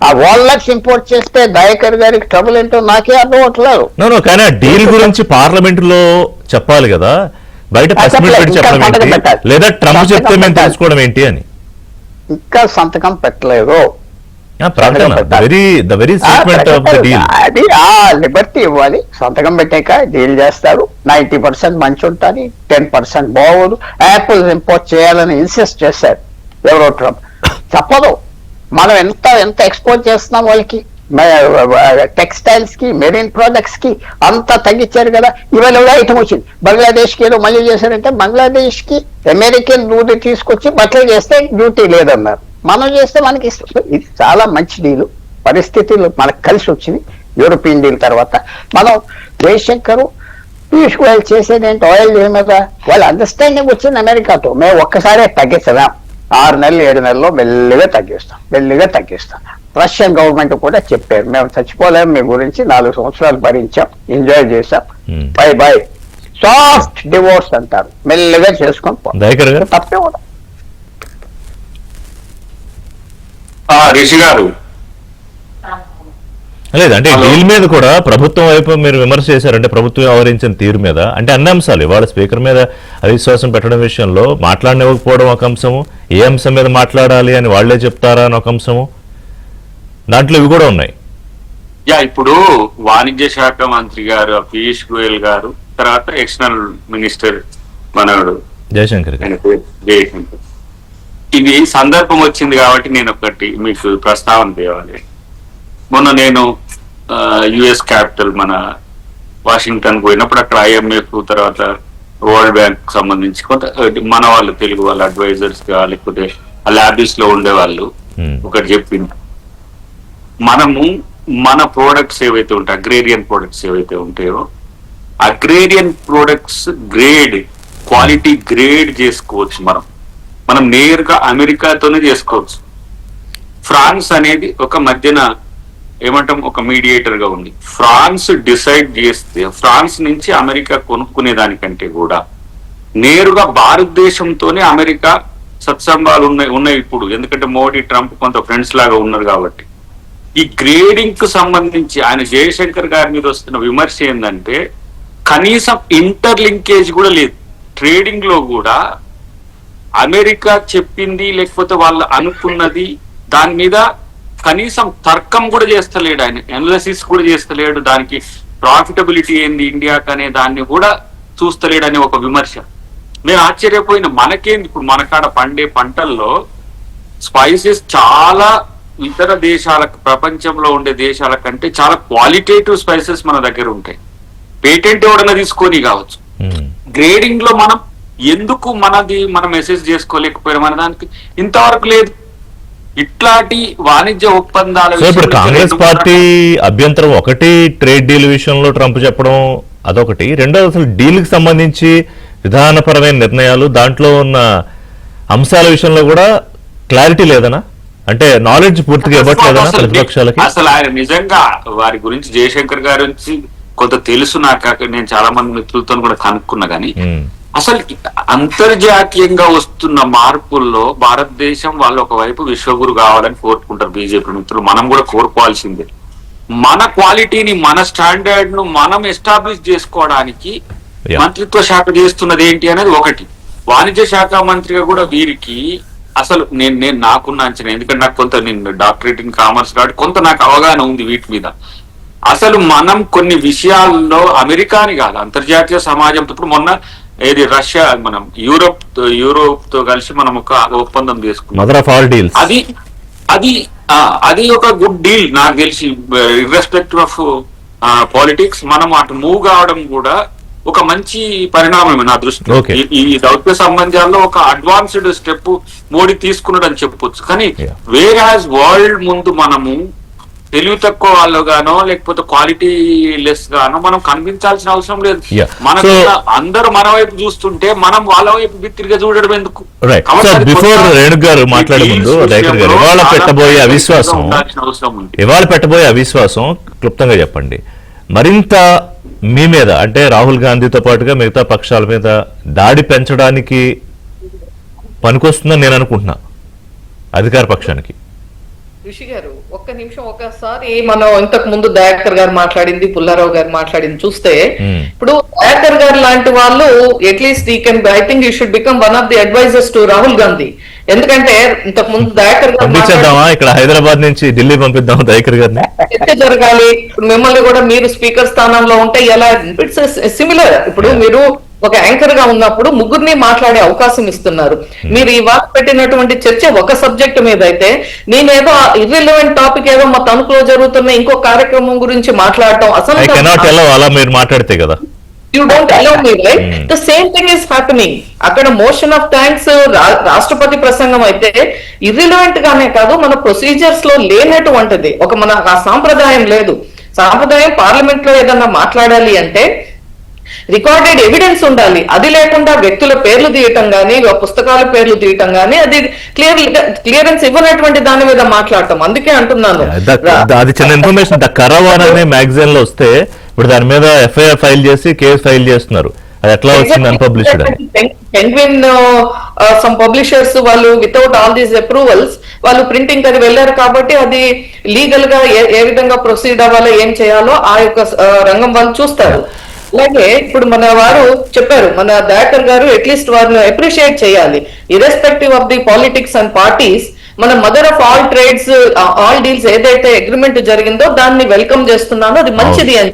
ఆ వాల్నట్స్ ఇంపోర్ట్ చేస్తే దయాకర్ గారికి ట్రబుల్ ఏంటో నాకే అర్థం అవట్లేదు. కానీ ఆ డీల్ గురించి పార్లమెంట్ లో చెప్పాలి కదా, బయట చెప్పడం ఏంటి, లేదా ట్రంప్ చెప్తే మేము తెలుసుకోవడం ఏంటి అని. ఇంకా సంతకం పెట్టలేదు. అది ఆ లిబర్టీ ఇవ్వాలి. సంతకం పెట్టాక డీల్ చేస్తారు. 90% మంచి ఉంటుంది, 10% బాగోదు. యాపిల్స్ ఇంపోర్ట్ చేయాలని ఇన్సిస్ట్ చేశారు ఎవరో ట్రంప్. తప్పదు. మనం ఎంత ఎక్స్పోర్ట్ చేస్తున్నాం వాళ్ళకి, టెక్స్టైల్స్ కి, మెరీన్ ప్రొడక్ట్స్ కి అంతా తగ్గించారు కదా. ఇవాళ ఐటమ్ వచ్చింది బంగ్లాదేశ్ కి, ఏదో మళ్ళీ చేశారంటే బంగ్లాదేశ్ కి అమెరికన్ దూది తీసుకొచ్చి బట్టలు చేస్తే డ్యూటీ లేదన్నారు. మనం చేస్తే మనకి ఇది చాలా మంచి డీలు. పరిస్థితులు మనకు కలిసి వచ్చింది. యూరోపియన్ డీల్ తర్వాత మనం జయశంకర్, పీయూష్ గోయల్ చేసేది ఏంటి, ఆయిల్ డీల్ మీద వాళ్ళ అండర్స్టాండింగ్ వచ్చింది అమెరికాతో. మేము ఒక్కసారే తగ్గించదాం, 6 నెలలు 7 నెలల్లో మెల్లిగా తగ్గిస్తాం. రష్యన్ గవర్నమెంట్ కూడా చెప్పారు, మేము చచ్చిపోలేము, మీ గురించి 4 సంవత్సరాలు భరించాం, ఎంజాయ్ చేసాం, బై సాఫ్ట్ డివోర్స్ అంటారు, మెల్లిగా చేసుకొని పోతాం. తప్పే కూడా రిషి గారు లేదంటే డీల్ మీద కూడా ప్రభుత్వం వైపు మీరు విమర్శ చేశారంటే ప్రభుత్వం వ్యవహరించిన తీరు మీద, అంటే అన్ని అంశాలు ఇవాళ స్పీకర్ మీద అవిశ్వాసం పెట్టడం విషయంలో మాట్లాడనివ్వకపోవడం ఒక అంశము, ఏ అంశం మీద మాట్లాడాలి అని వాళ్లే చెప్తారా అని ఒక అంశము, దాంట్లో ఇవి కూడా ఉన్నాయి. ఇప్పుడు వాణిజ్య శాఖ మంత్రి గారు పీయూష్ గోయల్ గారు, తర్వాత ఎక్స్టర్నల్ మినిస్టర్ మనోడు జయశంకర్, ఇది సందర్భం వచ్చింది కాబట్టి నేను ఒకటి మీకు ప్రస్తావన తేవాలి. మొన్న నేను యుఎస్ క్యాపిటల్ మన వాషింగ్టన్ పోయినప్పుడు అక్కడ IMF తర్వాత వరల్డ్ బ్యాంక్ సంబంధించి కొంత మన వాళ్ళు తెలుగు వాళ్ళ అడ్వైజర్స్ గా లేకపోతే ల్యాబీస్ లో ఉండే వాళ్ళు ఒకటి చెప్పింది, మనము మన ప్రోడక్ట్స్ ఏవైతే ఉంటాయో, అగ్రేరియన్ ప్రోడక్ట్స్ ఏవైతే ఉంటాయో, agrarian products grade, quality grade చేసుకోవచ్చు. మనం నేరుగా అమెరికాతోనే చేసుకోవచ్చు. ఫ్రాన్స్ అనేది ఒక మధ్యన ఏమంటాం ఒక మీడియేటర్ గా ఉంది. ఫ్రాన్స్ డిసైడ్ చేస్తే ఫ్రాన్స్ నుంచి అమెరికా కొనుక్కునే దానికంటే కూడా నేరుగా భారతదేశంతోనే అమెరికా సత్సంబాలు ఉన్నాయి ఇప్పుడు. ఎందుకంటే మోడీ ట్రంప్ కొంత ఫ్రెండ్స్ లాగా ఉన్నారు కాబట్టి. ఈ గ్రేడింగ్ కు సంబంధించి ఆయన జయశంకర్ గారి మీద వస్తున్న విమర్శ ఏంటంటే కనీసం ఇంటర్ లింకేజ్ కూడా లేదు. ట్రేడింగ్ లో కూడా అమెరికా చెప్పింది లేకపోతే వాళ్ళు అనుకున్నది దాని మీద కనీసం తర్కం కూడా చేస్తలేడు ఆయన, ఎనాలిసిస్ కూడా చేస్తలేడు. దానికి ప్రాఫిటబిలిటీ ఏంది ఇండియాకి అనే దాన్ని కూడా చూస్తలేడు అనే ఒక విమర్శ. నేను ఆశ్చర్యపోయిన, మనకేంది ఇప్పుడు మనకాడ పండే పంటల్లో స్పైసెస్ చాలా ఇతర దేశాలకు, ప్రపంచంలో ఉండే దేశాల కంటే చాలా క్వాలిటేటివ్ స్పైసెస్ మన దగ్గర ఉంటాయి. పేటెంట్ ఎవడన్నా తీసుకొని కావచ్చు. గ్రేడింగ్ లో మనం ఎందుకు మనం మెసేజ్ చేసుకోలేకపోయినా మన దానికి ఇంతవరకు లేదు. ఇట్లాంటి వాణిజ్య ఒప్పందాల ఇప్పుడు కాంగ్రెస్ పార్టీ అభ్యంతరం ఒకటి ట్రేడ్ డీల్ విషయంలో ట్రంప్ చెప్పడం అదొకటి, రెండోది అసలు డీల్ కి సంబంధించి విధానపరమైన నిర్ణయాలు దాంట్లో ఉన్న అంశాల విషయంలో కూడా క్లారిటీ లేదనా, అంటే నాలెడ్జ్ పూర్తిగా ఇవ్వట్లేదనా ప్రతిపక్షాలకి? అసలు ఆయన నిజంగా వారి గురించి జయశంకర్ గారి గురించి కొంత తెలుసు నాకు, నేను చాలా మంది మిత్రులతో కూడా కనుక్కున్నా గానీ అసలు అంతర్జాతీయంగా వస్తున్న మార్పుల్లో భారతదేశం వాళ్ళు ఒకవైపు విశ్వగురు కావాలని కోరుకుంటారు బీజేపీ మిత్రులు, మనం కూడా కోరుకోవాల్సిందే. మన క్వాలిటీని, మన స్టాండర్డ్ ను మనం ఎస్టాబ్లిష్ చేసుకోవడానికి మంత్రిత్వ శాఖ చేస్తున్నది ఏంటి అనేది ఒకటి. వాణిజ్య శాఖ మంత్రిగా కూడా వీరికి అసలు నేను నాకున్న అంచనా, ఎందుకంటే నాకు కొంత, నేను డాక్టరేట్ ఇన్ కామర్స్ కాబట్టి కొంత నాకు అవగాహన ఉంది వీటి మీద. అసలు మనం కొన్ని విషయాల్లో అమెరికాని కాదు అంతర్జాతీయ సమాజంతో, ఇప్పుడు మొన్న ఏది రష్యా, మనం యూరోప్ తో కలిసి మనం ఒక ఒప్పందం తీసుకున్నాం. అది ఒక గుడ్ డీల్ నాకు తెలిసి, ఇర్రెస్పెక్టివ్ ఆఫ్ పాలిటిక్స్. మనం అటు మూవ్ కావడం కూడా ఒక మంచి పరిణామమే నా దృష్టిలో. ఈ దౌత్య సంబంధాల్లో ఒక అడ్వాన్స్డ్ స్టెప్ మోడీ తీసుకున్నాడు అని చెప్పొచ్చు. కానీ వేర్ హ్యాస్ వరల్డ్ ముందు మనము తెలివి తక్కువ వాళ్ళు గానో లేకపోతే క్వాలిటీ లెస్ గానో మనం కనిపించాల్సిన అవసరం లేదు. మనకు అందరూ మన వైపు చూస్తుంటే మనం వాళ్ళ వైపు బిత్తిరిగా చూడడం ఎందుకు? బిఫోర్ రేణు గారు మాట్లాడే ముందు దయాకర్ గారు, ఇవాళ పెట్టబోయే అవిశ్వాసం క్లుప్తంగా చెప్పండి. మరింత మీ మీద, అంటే రాహుల్ గాంధీతో పాటుగా మిగతా పక్షాల మీద దాడి పెంచడానికి పనికొస్తుందని నేను అనుకుంటున్నా అధికార పక్షానికి. ఋషి గారు ఒక్క నిమిషం, ఒకసారి మనం ఇంతకు ముందు దయాకర్ గారు మాట్లాడింది, పుల్లారావు గారు మాట్లాడింది చూస్తే, ఇప్పుడు దయాకర్ గారు లాంటి వాళ్ళు at least I think you should become one of the advisors to Rahul Gandhi. ఎందుకంటే ఇంతకు ముందు దయాకర్ గారు ఇక్కడ హైదరాబాద్ నుంచి ఢిల్లీ పంపిద్దాం దయాకర్ గారిని, చర్చ జరగాలి. మిమ్మల్ని కూడా మీరు స్పీకర్ స్థానంలో ఉంటే ఎలా, ఇట్స్ సిమిలర్. ఇప్పుడు మీరు ఒక యాంకర్ గా ఉన్నప్పుడు ముగ్గురిని మాట్లాడే అవకాశం ఇస్తున్నారు. మీరు ఇవాళ పెట్టినటువంటి చర్చ ఒక సబ్జెక్ట్ మీద అయితే, నేనేదో ఇర్రిలవెంట్ టాపిక్ ఏదో మా తణుకులో జరుగుతున్న ఇంకో కార్యక్రమం గురించి మాట్లాడటం అసలు అలా మీరు మాట్లాడితే కదా, you don't allow me, right? The same thing is happening. అక్కడ మోషన్ ఆఫ్ థ్యాంక్స్ రాష్ట్రపతి ప్రసంగం అయితే ఇర్రిలవెంట్ గానే కాదు, మన ప్రొసీజర్స్ లో లేనటువంటిది, ఒక మన ఆ సాంప్రదాయం లేదు. సాంప్రదాయం పార్లమెంట్ లో ఏదన్నా మాట్లాడాలి అంటే రికార్డెడ్ ఎవిడెన్స్ ఉండాలి. అది లేకుండా వ్యక్తుల పేర్లు తీయటం గానీ, పుస్తకాల పేర్లు తీయటం గానీ, అది క్లియరెన్స్ ఇవ్వనటువంటి దాని మీద మాట్లాడటం. అందుకే అంటున్నాను, అది చిన్న ఇన్ఫర్మేషన్. కరవాన్ అనే మ్యాగజైన్ లో వస్తే ఇప్పుడు దాని మీద ఎఫ్ఐఆర్ ఫైల్ చేసి కేసు ఫైల్ చేస్తున్నారు. అది ఎట్లా వచ్చింది అన్పబ్లిష్డ్ అని. పెంగ్విన్ సమ్ పబ్లిషర్స్ వాళ్ళు వితౌట్ ఆల్ దీస్ అప్రూవల్స్ వాళ్ళు ప్రింటింగ్ అది వెళ్ళారు కాబట్టి అది లీగల్ గా ఏ విధంగా ప్రొసీడ్ అవ్వాలో, ఏం చేయాలో ఆ యొక్క రంగం వాళ్ళు చూస్తారు. అలాగే ఇప్పుడు మన వారు చెప్పారు, మన దయాకర్ గారు అట్లీస్ట్ వారిని అప్రిషియేట్ చేయాలి. Irrespective of the politics and parties, మన mother of all trades, all deals ఏదైతే అగ్రిమెంట్ జరిగిందో దాన్ని వెల్కమ్ చేస్తున్నాను, అది మంచిది అని.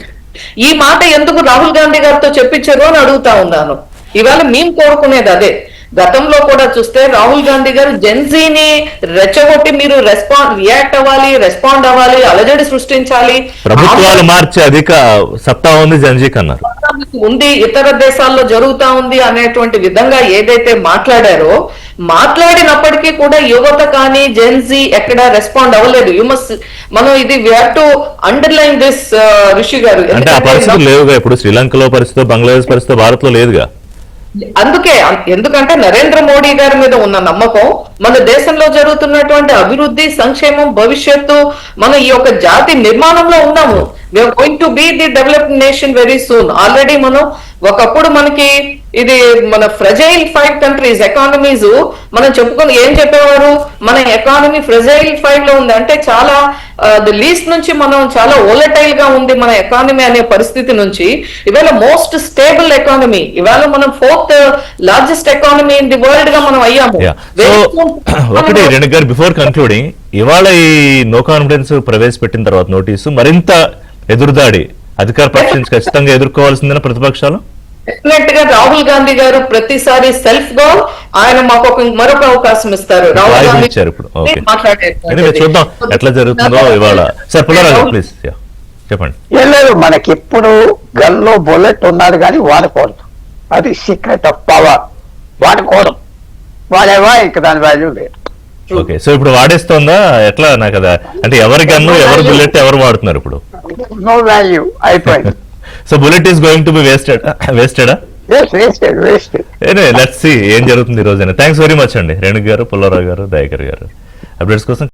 ఈ మాట ఎందుకు రాహుల్ గాంధీ గారితో చెప్పించారు అని అడుగుతా ఉన్నాను. ఇవాళ మేము కోరుకునేది అదే. గతంలో కూడా చూస్తే రాహుల్ గాంధీ గారు జెన్జీని రెచ్చగొట్టి మీరు రియాక్ట్ అవ్వాలి, రెస్పాండ్ అవ్వాలి, అలజడి సృష్టించాలి, ప్రభుత్వాలు మార్చే అధిక సత్తా ఉంది జెన్జీకి అన్నారు, ఉంది ఇతర దేశాల్లో జరుగుతా ఉంది అనేటువంటి విధంగా ఏదైతే మాట్లాడారో, మాట్లాడినప్పటికీ కూడా యువత కానీ జెన్జీ ఎక్కడ రెస్పాండ్ అవ్వలేదు. మనం ఇది we have to underline this Rishi garu. అంటే ఆ పరిస్థితులు లేవుగా ఇప్పుడు. శ్రీలంకలో పరిస్థితి, బంగ్లాదేశ్ పరిస్థితి భారత్ లో లేదుగా. అందుకే ఎందుకంటే నరేంద్ర మోడీ గారి మీద ఉన్న నమ్మకం, మన దేశంలో జరుగుతున్నటువంటి అభివృద్ధి, సంక్షేమం, భవిష్యత్తు, మన ఈ యొక్క జాతి నిర్మాణంలో ఉన్నాము. We are going to be the developed nation very soon. Already మనం ఒకప్పుడు మనకి ఇది మన ఫ్రెజైల్ 5 కంట్రీస్ ఎకానమీస్ మనం చెప్పుకొని ఏం చెప్పేవారు, మన ఎకానమీ ఫ్రెజైల్ 5 లో ఉంది అంటే చాలా లీస్ట్ నుంచి మనం చాలా ఓలటైల్ గా ఉంది మన ఎకానమీ అనే పరిస్థితి నుంచి ఇవాళ మోస్ట్ స్టేబుల్ ఎకానమీ, ఇవాళ మనం 4th largest economy in the world గా మనం అయ్యాము. ఒకటి రెండు గారు బిఫోర్ కన్క్లూడింగ్, ఇవాళ ఈ నో కాన్ఫిడెన్స్ ప్రవేశపెట్టిన తర్వాత నోటీసు మరింత ఎదురుదాడి అధికార పక్షం నుంచి ఖచ్చితంగా ఎదుర్కోవాల్సిందని ప్రతిపక్షాలు. డెఫినెట్ గా రాహుల్ గాంధీ గారు ప్రతిసారి సెల్ఫ్ గా ఆయన మాకు మరొక అవకాశం ఇస్తారు. రాహుల్ గాంధీ ఇచ్చారు ఇప్పుడు. చూద్దాం ఎట్లా జరుగుతుందో ఇవాళ. సార్ పుల్లారావు ప్లీజ్ చెప్పండి. ఏం లేదు, మనకి ఎప్పుడు గన్లో బుల్లెట్ ఉన్నది కానీ వాడకూడదు. అది సీక్రెట్ ఆఫ్ పవర్. వాడకూడదు, వాడేవా ఇంక దాని వాల్యూ లేదు. ఓకే, సో ఇప్పుడు వాడేస్తోందా ఎట్లా నాకు కదా, అంటే ఎవరి గన్ను ఎవరు బుల్లెట్ ఎవరు వాడుతున్నారు ఇప్పుడు? నో వాల్యూ, అయిపోయింది. So bullet is going to be వేస్టెడా? లెట్స్ సీ ఏం జరుగుతుంది ఈ రోజైనా. థ్యాంక్స్ వెరీ మచ్ అండి రేణుక గారు, పుల్లారావు గారు, దయాకర్ గారు. అప్డేట్స్ కోసం